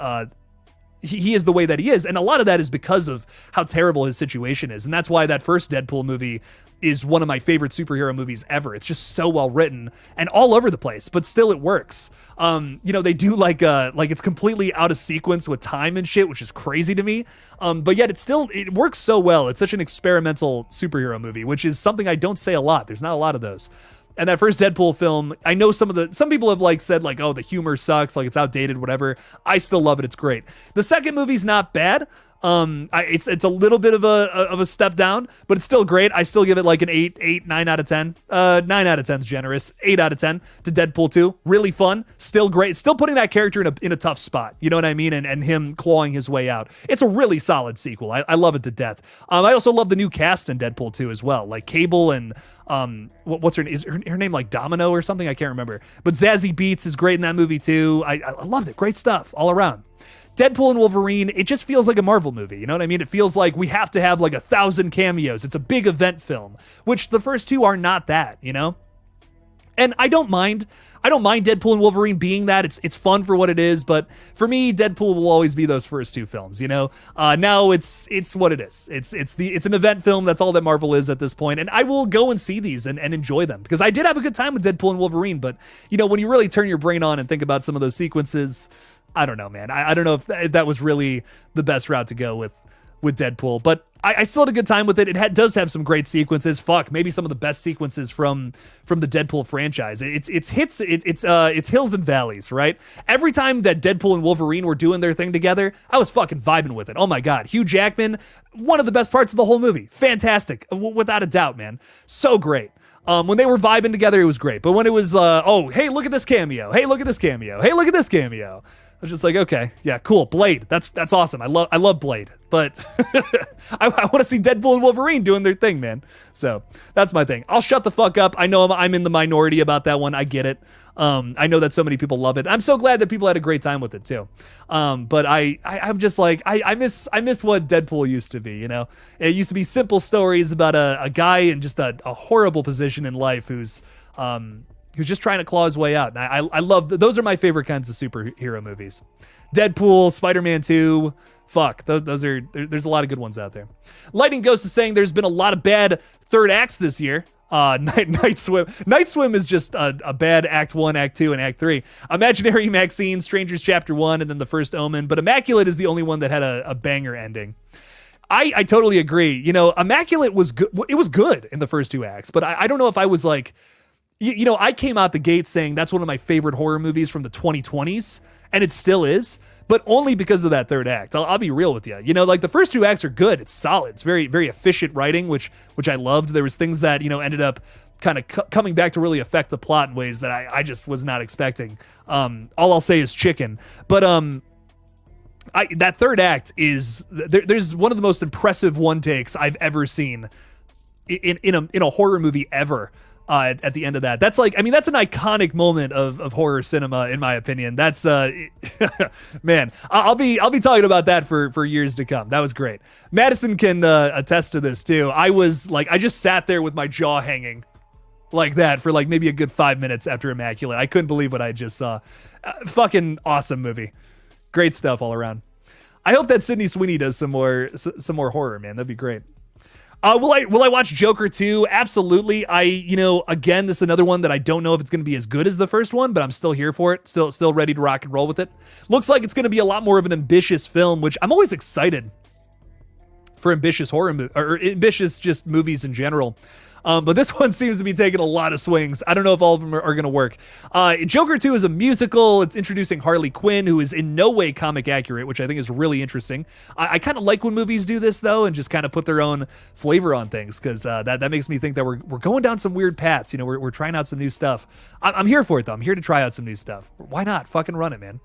S1: he is the way that he is. And a lot of that is because of how terrible his situation is. And that's why that first Deadpool movie is one of my favorite superhero movies ever. It's just so well written and all over the place, but still it works. They do like it's completely out of sequence with time and shit, which is crazy to me. But yet it works so well. It's such an experimental superhero movie, which is something I don't say a lot. There's not a lot of those. And that first Deadpool film, I know some people have said oh, the humor sucks, it's outdated, whatever. I still love it. It's great. The second movie's not bad. It's a little bit of a step down, but it's still great. I still give it an 9 out of 10. 9 out of 10 is generous. 8 out of 10 to Deadpool 2. Really fun. Still great. Still putting that character in a tough spot. You know what I mean? And him clawing his way out. It's a really solid sequel. I love it to death. I also love the new cast in Deadpool 2 as well. Cable and what's her name? Is her name Domino or something? I can't remember. But Zazie Beetz is great in that movie too. I loved it. Great stuff all around. Deadpool and Wolverine, it just feels like a Marvel movie. You know what I mean? It feels like we have to have 1,000 cameos. It's a big event film, which the first two are not that, you know? And I don't mind Deadpool and Wolverine being that. It's fun for what it is, but for me, Deadpool will always be those first two films, you know? Now it's what it is. It's an event film. That's all that Marvel is at this point. And I will go and see these and enjoy them because I did have a good time with Deadpool and Wolverine, but when you really turn your brain on and think about some of those sequences, I don't know, man. I don't know if that was really the best route to go with Deadpool, but I still had a good time with it. It does have some great sequences. Fuck, maybe some of the best sequences from the Deadpool franchise. It's hills and valleys, right? Every time that Deadpool and Wolverine were doing their thing together, I was fucking vibing with it. Oh my God, Hugh Jackman, one of the best parts of the whole movie. Fantastic, without a doubt, man. So great. When they were vibing together, it was great. But when it was, hey, look at this cameo. Hey, look at this cameo. Hey, look at this cameo. I was just okay, yeah, cool. Blade, that's awesome. I love Blade, but I want to see Deadpool and Wolverine doing their thing, man. So that's my thing. I'll shut the fuck up. I know I'm in the minority about that one. I get it. I know that so many people love it. I'm so glad that people had a great time with it too. But I'm just I miss what Deadpool used to be. You know, it used to be simple stories about a guy in just a horrible position in life who's just trying to claw his way out. And I love those are my favorite kinds of superhero movies. Deadpool, Spider-Man 2. Fuck, those are there's a lot of good ones out there. Lightning Ghost is saying there's been a lot of bad third acts this year. Night Swim. Night Swim is just a bad Act 1, Act 2, and Act 3. Imaginary Maxine, Strangers Chapter 1, and then The First Omen. But Immaculate is the only one that had a banger ending. I totally agree. You know, Immaculate was good. It was good in the first two acts, but I don't know if I was I came out the gate saying that's one of my favorite horror movies from the 2020s, and it still is, but only because of that third act. I'll be real with you. You know, the first two acts are good. It's solid. It's very, very efficient writing, which I loved. There was things that, ended up kind of coming back to really affect the plot in ways that I just was not expecting. All I'll say is chicken. But that third act is, there's one of the most impressive one takes I've ever seen in a horror movie ever. At the end of that, that's an iconic moment of horror cinema, in my opinion. That's man, I'll be talking about that for years to come. That was great. Madison can attest to this too. I just sat there with my jaw hanging like that for maybe a good 5 minutes after Immaculate. I couldn't believe what I just saw. Fucking awesome movie. Great stuff all around. I hope that Sydney Sweeney does some more horror, man. That'd be great. Will I watch Joker 2? Absolutely. Again, this is another one that I don't know if it's going to be as good as the first one, but I'm still here for it. Still ready to rock and roll with it. Looks like it's going to be a lot more of an ambitious film, which I'm always excited for ambitious horror or ambitious just movies in general. But this one seems to be taking a lot of swings. I don't know if all of them are going to work. Joker 2 is a musical. It's introducing Harley Quinn, who is in no way comic accurate, which I think is really interesting. I kind of like when movies do this, though, and just kind of put their own flavor on things, because that makes me think that we're going down some weird paths. We're trying out some new stuff. I'm here for it, though. I'm here to try out some new stuff. Why not? Fucking run it, man.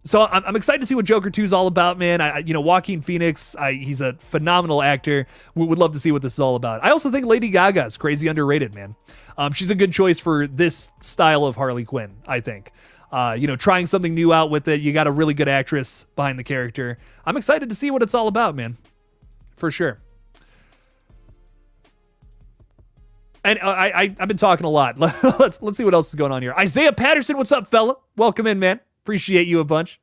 S1: So I'm excited to see what Joker 2 is all about, man. Joaquin Phoenix, he's a phenomenal actor. We would love to see what this is all about. I also think Lady Gaga is crazy underrated, man. She's a good choice for this style of Harley Quinn, I think. Trying something new out with it. You got a really good actress behind the character. I'm excited to see what it's all about, man. For sure. And I've been talking a lot. Let's see what else is going on here. Isaiah Patterson, what's up, fella? Welcome in, man. Appreciate you a bunch.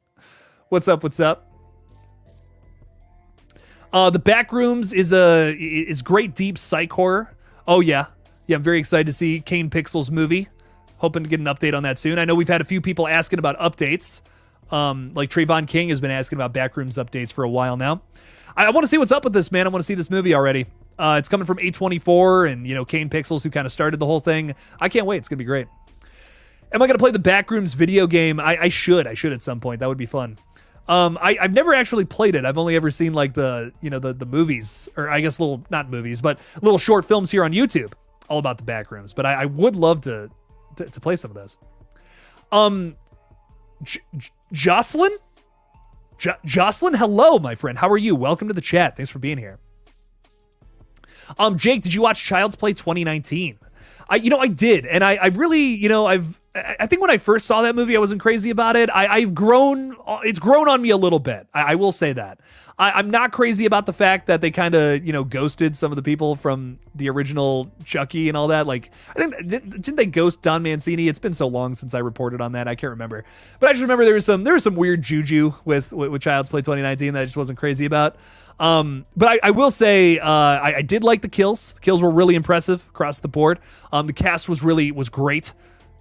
S1: What's up? What's up? The Backrooms is great deep psych horror. Oh yeah. Yeah, I'm very excited to see Kane Pixel's movie. Hoping to get an update on that soon. I know we've had a few people asking about updates. Like Trayvon King has been asking about Backrooms updates for a while now. I want to see what's up with this, man. I want to see this movie already. It's coming from A24 and, you know, Kane Pixels, who kind of started the whole thing. I can't wait. It's going to be great. Am I going to play the Backrooms video game? I should at some point. That would be fun. I've never actually played it. I've only ever seen like the movies, or I guess not movies, but little short films here on YouTube all about the Backrooms. But I would love to play some of those. Jocelyn? Jocelyn, hello, my friend. How are you? Welcome to the chat. Thanks for being here. Jake, did you watch Child's Play 2019? I did, and I really, I think when I first saw that movie, I wasn't crazy about it. It's grown on me a little bit. I will say that. I'm not crazy about the fact that they kind of, ghosted some of the people from the original Chucky and all that. Like, I think, didn't they ghost Don Mancini? It's been so long since I reported on that. I can't remember. But I just remember there was some weird juju with Child's Play 2019 that I just wasn't crazy about. But I will say, I did like the kills. The kills were really impressive across the board. The cast was great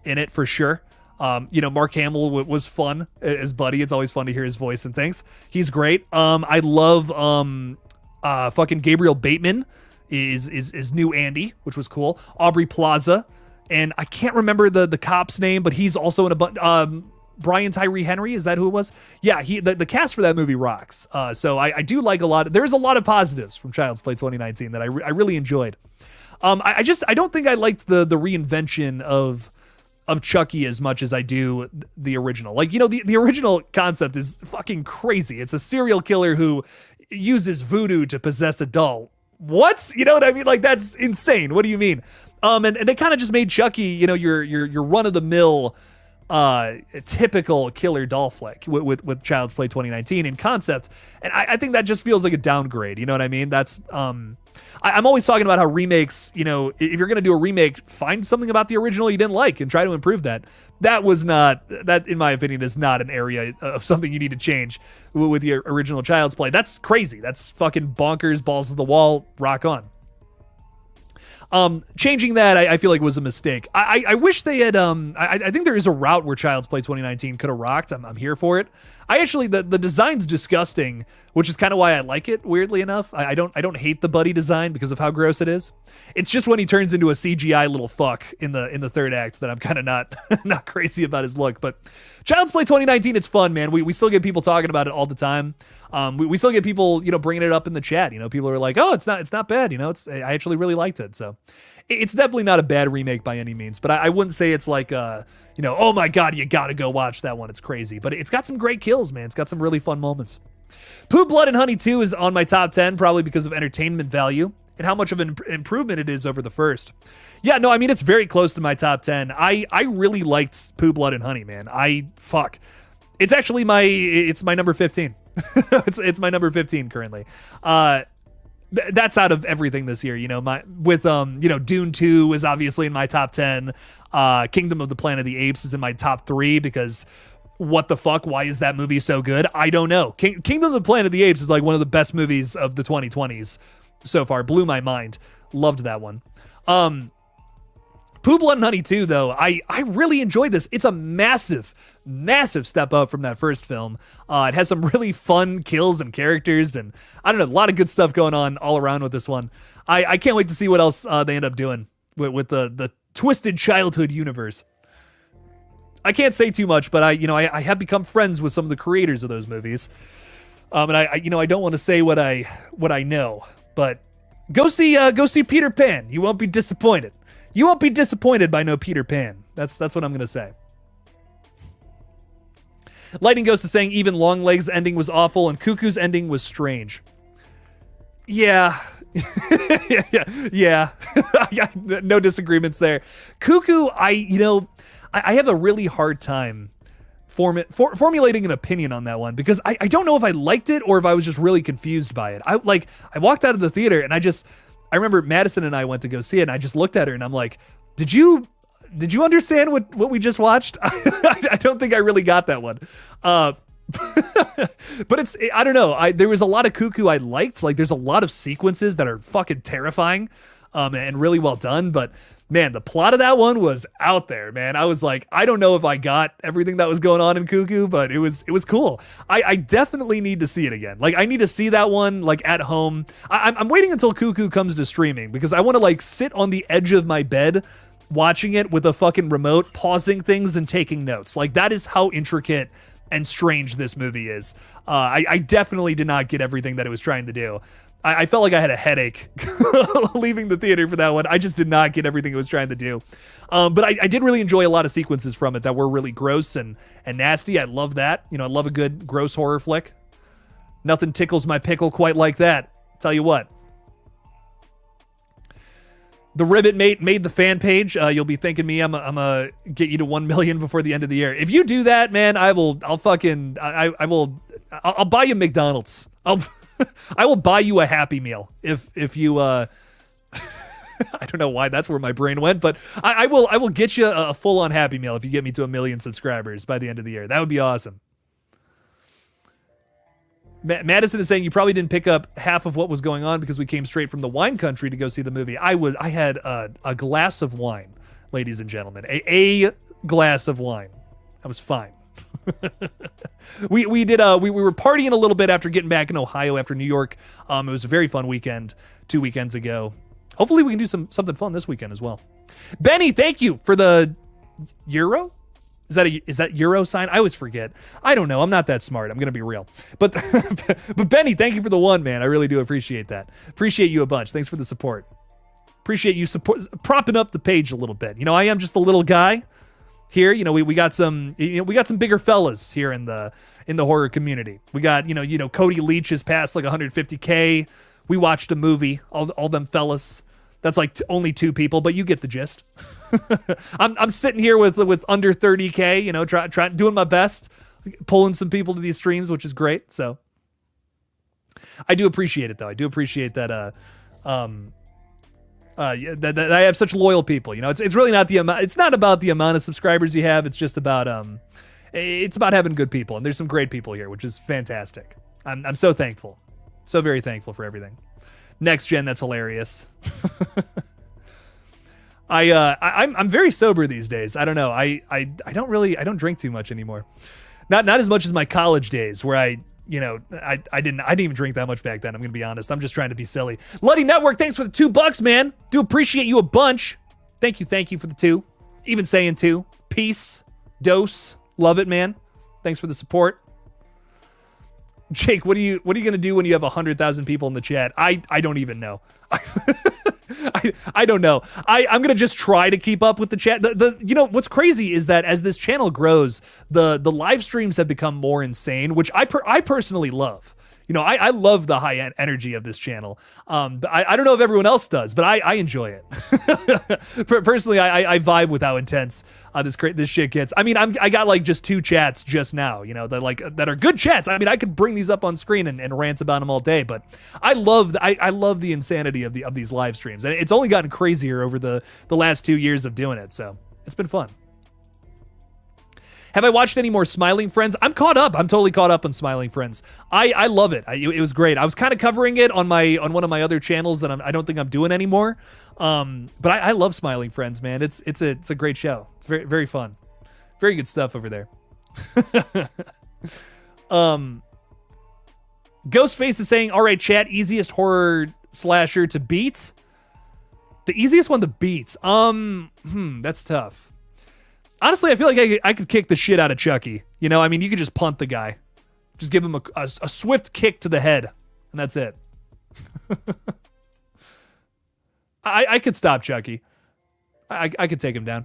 S1: in it for sure. Mark Hamill was fun as Buddy. It's always fun to hear his voice and things. He's great. I love fucking Gabriel Bateman is new Andy, which was cool. Aubrey Plaza, and I can't remember the cop's name, but he's also in a Brian Tyree Henry, is that who it was? Yeah, the cast for that movie rocks. So I do like a lot. There's a lot of positives from Child's Play 2019 that I really enjoyed. I don't think I liked the reinvention of Chucky as much as I do the original. Like, the original concept is fucking crazy. It's a serial killer who uses voodoo to possess a doll. What? You know what I mean? Like, that's insane. What do you mean? And they kind of just made Chucky, your run-of-the-mill typical killer doll flick with Child's Play 2019 in concept. And I think that just feels like a downgrade. You know what I mean? That's I'm always talking about how remakes, if you're going to do a remake, find something about the original you didn't like and try to improve that. That, in my opinion, is not an area of something you need to change with the original Child's Play. That's crazy. That's fucking bonkers, balls to the wall, rock on. Changing that, I feel like was a mistake. I wish they had, I think there is a route where Child's Play 2019 could have rocked. I'm here for it. The design's disgusting, which is kind of why I like it, weirdly enough. I don't hate the Buddy design because of how gross it is. It's just when he turns into a CGI little fuck in the third act that I'm kind of not crazy about his look. But Child's Play 2019, it's fun, man. We still get people talking about it all the time. We still get people, bringing it up in the chat. People are like, oh, it's not bad. I actually really liked it. So it's definitely not a bad remake by any means, but I wouldn't say it's like, oh my God, you gotta go watch that one. It's crazy, but it's got some great kills, man. It's got some really fun moments. Pooh, Blood, and Honey 2 is on my top 10, probably because of entertainment value and how much of an improvement it is over the first. Yeah, no, I mean, it's very close to my top 10. I really liked Pooh, Blood, and Honey, man. It's actually my number 15. it's my number 15 currently. That's out of everything this year, Dune 2 is obviously in my top 10. Kingdom of the Planet of the Apes is in my top 3 because what the fuck? Why is that movie so good? I don't know. Kingdom of the Planet of the Apes is like one of the best movies of the 2020s so far. Blew my mind. Loved that one. Pooh, Blood, and Honey 2, though, I really enjoyed this. It's a massive step up from that first film. It has some really fun kills and characters, and I don't know, a lot of good stuff going on all around with this one. I can't wait to see what else they end up doing with the twisted childhood universe. I can't say too much, but I have become friends with some of the creators of those movies, and I don't want to say what I know, but go see Peter Pan. You won't be disappointed. You won't be disappointed by no Peter Pan. That's what I'm gonna say. Lightning Ghost is saying even Longlegs' ending was awful and Cuckoo's ending was strange. Yeah. yeah. No disagreements there. Cuckoo, I have a really hard time formulating an opinion on that one because I don't know if I liked it or if I was just really confused by it. I walked out of the theater and I remember Madison and I went to go see it and I just looked at her and I'm like, did you understand what we just watched? I don't think I really got that one. But I don't know. There was a lot of Cuckoo I liked. Like, there's a lot of sequences that are fucking terrifying, and really well done. But man, the plot of that one was out there, man. I was like, I don't know if I got everything that was going on in Cuckoo, but it was cool. I definitely need to see it again. Like, I need to see that one like at home. I'm waiting until Cuckoo comes to streaming because I want to like sit on the edge of my bed watching it with a fucking remote, pausing things and taking notes. Like, that is how intricate and strange this movie is. I definitely did not get everything that it was trying to do. I felt like I had a headache leaving the theater for that one. I just did not get everything it was trying to do. But I did really enjoy a lot of sequences from it that were really gross and nasty. I love that. You know, I love a good gross horror flick. Nothing tickles my pickle quite like that. Tell you what. The Ribbit Mate made the fan page. You'll be thanking me. I'm a get you to 1 million before the end of the year. If you do that, man, I'll buy you McDonald's. I will buy you a Happy Meal if you I don't know why that's where my brain went, but I will get you a full on Happy Meal if you get me to 1 million subscribers by the end of the year. That would be awesome. Madison is saying you probably didn't pick up half of what was going on because we came straight from the wine country to go see the movie. I had a glass of wine, ladies and gentlemen, a glass of wine. I was fine. we were partying a little bit after getting back in Ohio after New York. It was a very fun weekend 2 weekends ago. Hopefully we can do something fun this weekend as well. Benny, thank you for the euro. Is that euro sign? I always forget. I don't know. I'm not that smart. I'm gonna be real. But but Benny, thank you for the one, man. I really do appreciate that. Appreciate you a bunch. Thanks for the support. Appreciate you propping up the page a little bit. You know, I am just a little guy here. You know, we got some bigger fellas here in the horror community. We got, you know, Cody Leach is past like 150K. We watched a movie, all them fellas. That's like only 2 people, but you get the gist. I'm sitting here with under 30K, you know, doing my best, pulling some people to these streams, which is great. So I do appreciate it, though. I do appreciate that. That I have such loyal people. You know, it's really not the amount. It's not about the amount of subscribers you have. It's just about it's about having good people, and there's some great people here, which is fantastic. I'm so thankful, so very thankful for everything. Next gen, that's hilarious. I'm very sober these days. I don't know. I don't drink too much anymore. Not as much as my college days where I didn't even drink that much back then. I'm gonna be honest. I'm just trying to be silly. Luddy Network, thanks for the $2, man. Do appreciate you a bunch. Thank you for the 2. Even saying 2. Peace. Dose. Love it, man. Thanks for the support. Jake, what are you gonna do when you have 100,000 people in the chat? I don't even know. I don't know. I'm gonna just try to keep up with the chat. You know what's crazy is that as this channel grows, the live streams have become more insane, which I personally love. You know, I love the high energy of this channel. But I don't know if everyone else does, but I enjoy it. Personally, I vibe with how intense this shit gets. I mean, I got like just 2 chats just now, you know, that are good chats. I mean, I could bring these up on screen and rant about them all day, but I love the insanity of these live streams, and it's only gotten crazier over the last 2 years of doing it. So it's been fun. Have I watched any more Smiling Friends? I'm caught up. I'm totally caught up on Smiling Friends. I love it. It was great. I was kind of covering it on one of my other channels that I don't think I'm doing anymore. But I love Smiling Friends, man. It's a great show. It's very, very fun. Very good stuff over there. Ghostface is saying, all right, chat, easiest horror slasher to beat. The easiest one to beat. That's tough. Honestly, I feel like I could kick the shit out of Chucky. You know, I mean, you could just punt the guy. Just give him a swift kick to the head, and that's it. I could stop Chucky. I could take him down.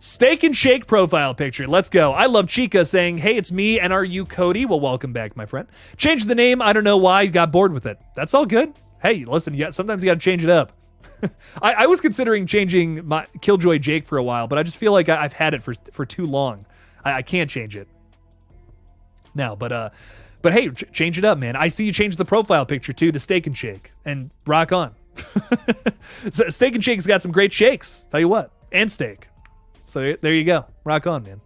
S1: Steak and Shake profile picture. Let's go. I love Chica saying, hey, it's me, and are you Cody? Well, welcome back, my friend. Changed the name. I don't know why. Got bored with it. That's all good. Hey, listen, sometimes you got to change it up. I was considering changing my Killjoy Jake for a while, but I just feel like I've had it for too long. I can't change it now, but hey, change it up, man. I see you changed the profile picture too to Steak and Shake, and rock on. So Steak and Shake's got some great shakes, tell you what, and steak. So there you go, rock on, man.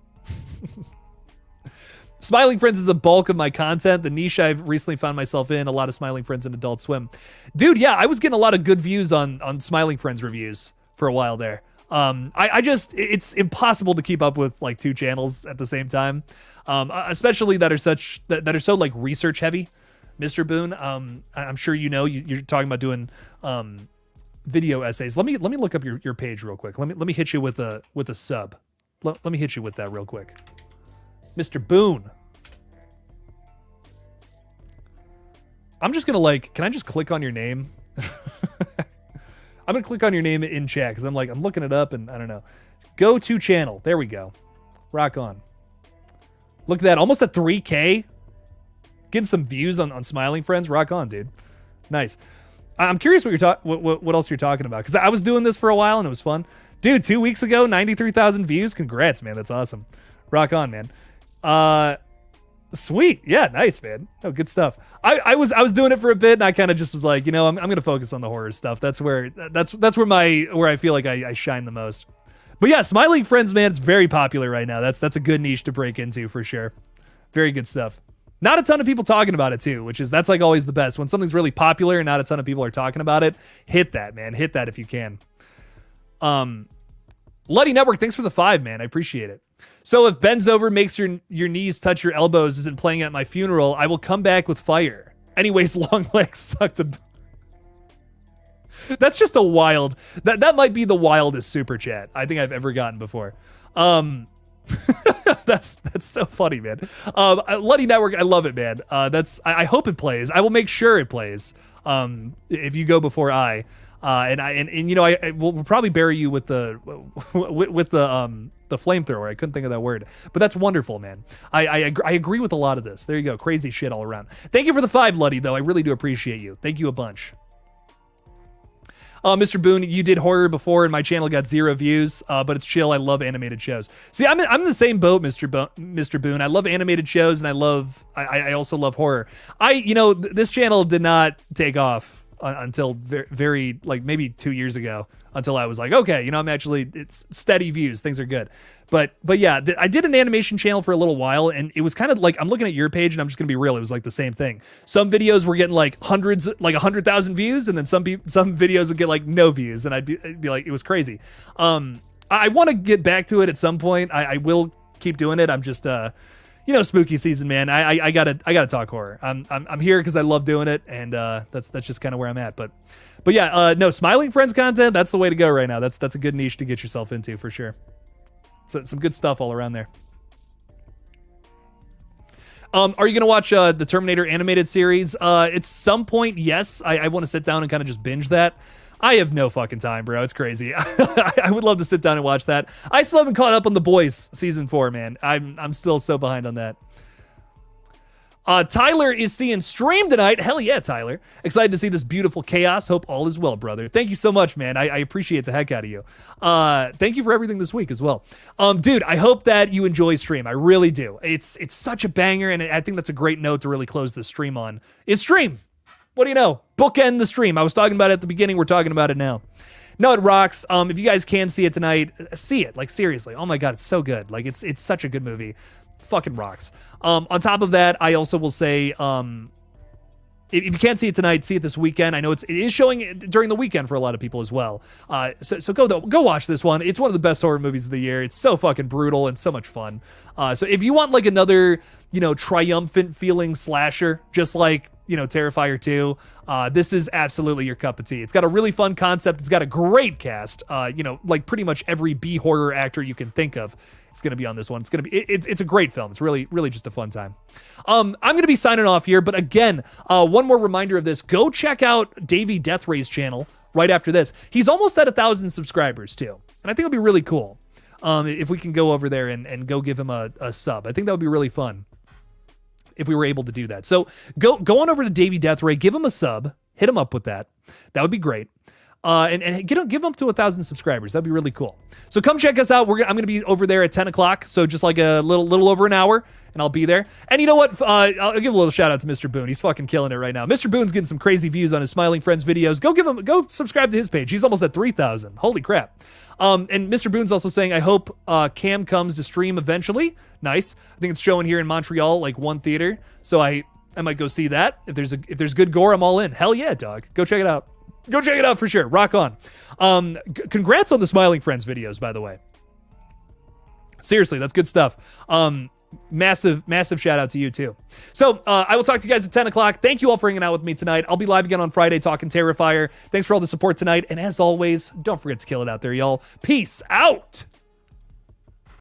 S1: Smiling Friends is a bulk of my content. The niche I've recently found myself in, a lot of Smiling Friends and Adult Swim. Dude, yeah, I was getting a lot of good views on Smiling Friends reviews for a while there. It's impossible to keep up with like 2 channels at the same time, especially that are so like research heavy. Mr. Boone, I'm sure you know you're talking about doing video essays. Let me look up your page real quick. Let me hit you with a sub. Let me hit you with that real quick. Mr. Boone. I'm just gonna can I just click on your name? I'm gonna click on your name in chat because I'm looking it up and I don't know. Go to channel. There we go. Rock on. Look at that. Almost at 3K. Getting some views on Smiling Friends. Rock on, dude. Nice. I'm curious what else you're talking about because I was doing this for a while and it was fun. Dude, 2 weeks ago, 93,000 views. Congrats, man. That's awesome. Rock on, man. Sweet. Yeah, nice, man. Oh, good stuff. I was doing it for a bit and I kind of just was like, I'm going to focus on the horror stuff. That's where I feel like I shine the most. But yeah, Smiling Friends, man, it's very popular right now. That's a good niche to break into for sure. Very good stuff. Not a ton of people talking about it too, that's like always the best. When something's really popular and not a ton of people are talking about it, hit that, man. Hit that if you can. Luddy Network, thanks for the 5, man. I appreciate it. So if Bends Over makes your knees touch your elbows isn't playing at my funeral, I will come back with fire. Anyways, long legs sucked a... That's just a wild... That might be the wildest super chat I think I've ever gotten before. That's so funny, man. Luddy Network, I love it, man. I hope it plays. I will make sure it plays. If you go before I will probably bury you with the flamethrower. I couldn't think of that word, but that's wonderful, man. I agree with a lot of this. There you go, crazy shit all around. Thank you for the 5, Luddy, though. I really do appreciate you. Thank you a bunch. Mr. Boone, you did horror before and my channel got 0 views, but it's chill. I love animated shows. See, I'm in the same boat, Mr. Boone. I love animated shows and I also love horror. This channel did not take off until very like maybe 2 years ago, until I was like, okay, it's steady views. Things are good. But yeah, I did an animation channel for a little while and it was kind of like, I'm looking at your page and I'm just gonna be real. It was like the same thing. Some videos were getting like hundreds, like 100,000 views. And then some videos would get like no views. And I'd be like, it was crazy. I want to get back to it at some point. I will keep doing it. I'm just, spooky season, man. I gotta talk horror. I'm here because I love doing it, and that's just kind of where I'm at. But yeah, no, Smiling Friends content. That's the way to go right now. That's a good niche to get yourself into for sure. So some good stuff all around there. Are you gonna watch the Terminator animated series? At some point, yes. I want to sit down and kind of just binge that. I have no fucking time, bro. It's crazy. I would love to sit down and watch that. I still haven't caught up on The Boys season 4, man. I'm still so behind on that. Tyler is seeing stream tonight. Hell yeah, Tyler. Excited to see this beautiful chaos. Hope all is well, brother. Thank you so much, man. I appreciate the heck out of you. Thank you for everything this week as well. Dude, I hope that you enjoy stream. I really do. It's such a banger, and I think that's a great note to really close the stream on. Is stream. What do you know? Bookend the stream. I was talking about it at the beginning. We're talking about it now. No, it rocks. If you guys can see it tonight, see it. Like, seriously. Oh my God, it's so good. Like, it's such a good movie. Fucking rocks. On top of that, I also will say, if you can't see it tonight, see it this weekend. I know it is showing during the weekend for a lot of people as well. So go watch this one. It's one of the best horror movies of the year. It's so fucking brutal and so much fun. So if you want like another, triumphant feeling slasher, just like, Terrifier 2, this is absolutely your cup of tea. It's got a really fun concept. It's got a great cast. Like pretty much every B horror actor you can think of is going to be on this one. It's a great film. It's really, really just a fun time. I'm going to be signing off here, but again, one more reminder of this. Go check out Davey Deathray's channel right after this. He's almost at 1,000 subscribers too. And I think it'll be really cool if we can go over there and go give him a sub. I think that would be really fun if we were able to do that. So go on over to Davey Deathray, give him a sub, hit him up with that. That would be great. and give them up to 1,000 subscribers. That'd be really cool. So come check us out. I'm gonna be over there at 10 o'clock. So just like a little over an hour, and I'll be there. And you know what? I'll give a little shout out to Mr. Boone. He's fucking killing it right now. Mr. Boone's getting some crazy views on his Smiling Friends videos. Go subscribe to his page. He's almost at 3,000. Holy crap. And Mr. Boone's also saying, I hope Cam comes to stream eventually. Nice. I think it's showing here in Montreal, like one theater. So I might go see that. If there's good gore, I'm all in. Hell yeah, dog. Go check it out. Go check it out for sure. Rock on. Congrats on the Smiling Friends videos, by the way. Seriously, that's good stuff. Massive shout out to you too. So I will talk to you guys at 10 o'clock. Thank you all for hanging out with me tonight. I'll be live again on Friday talking Terrifier. Thanks for all the support tonight. And as always, don't forget to kill it out there, y'all. Peace out.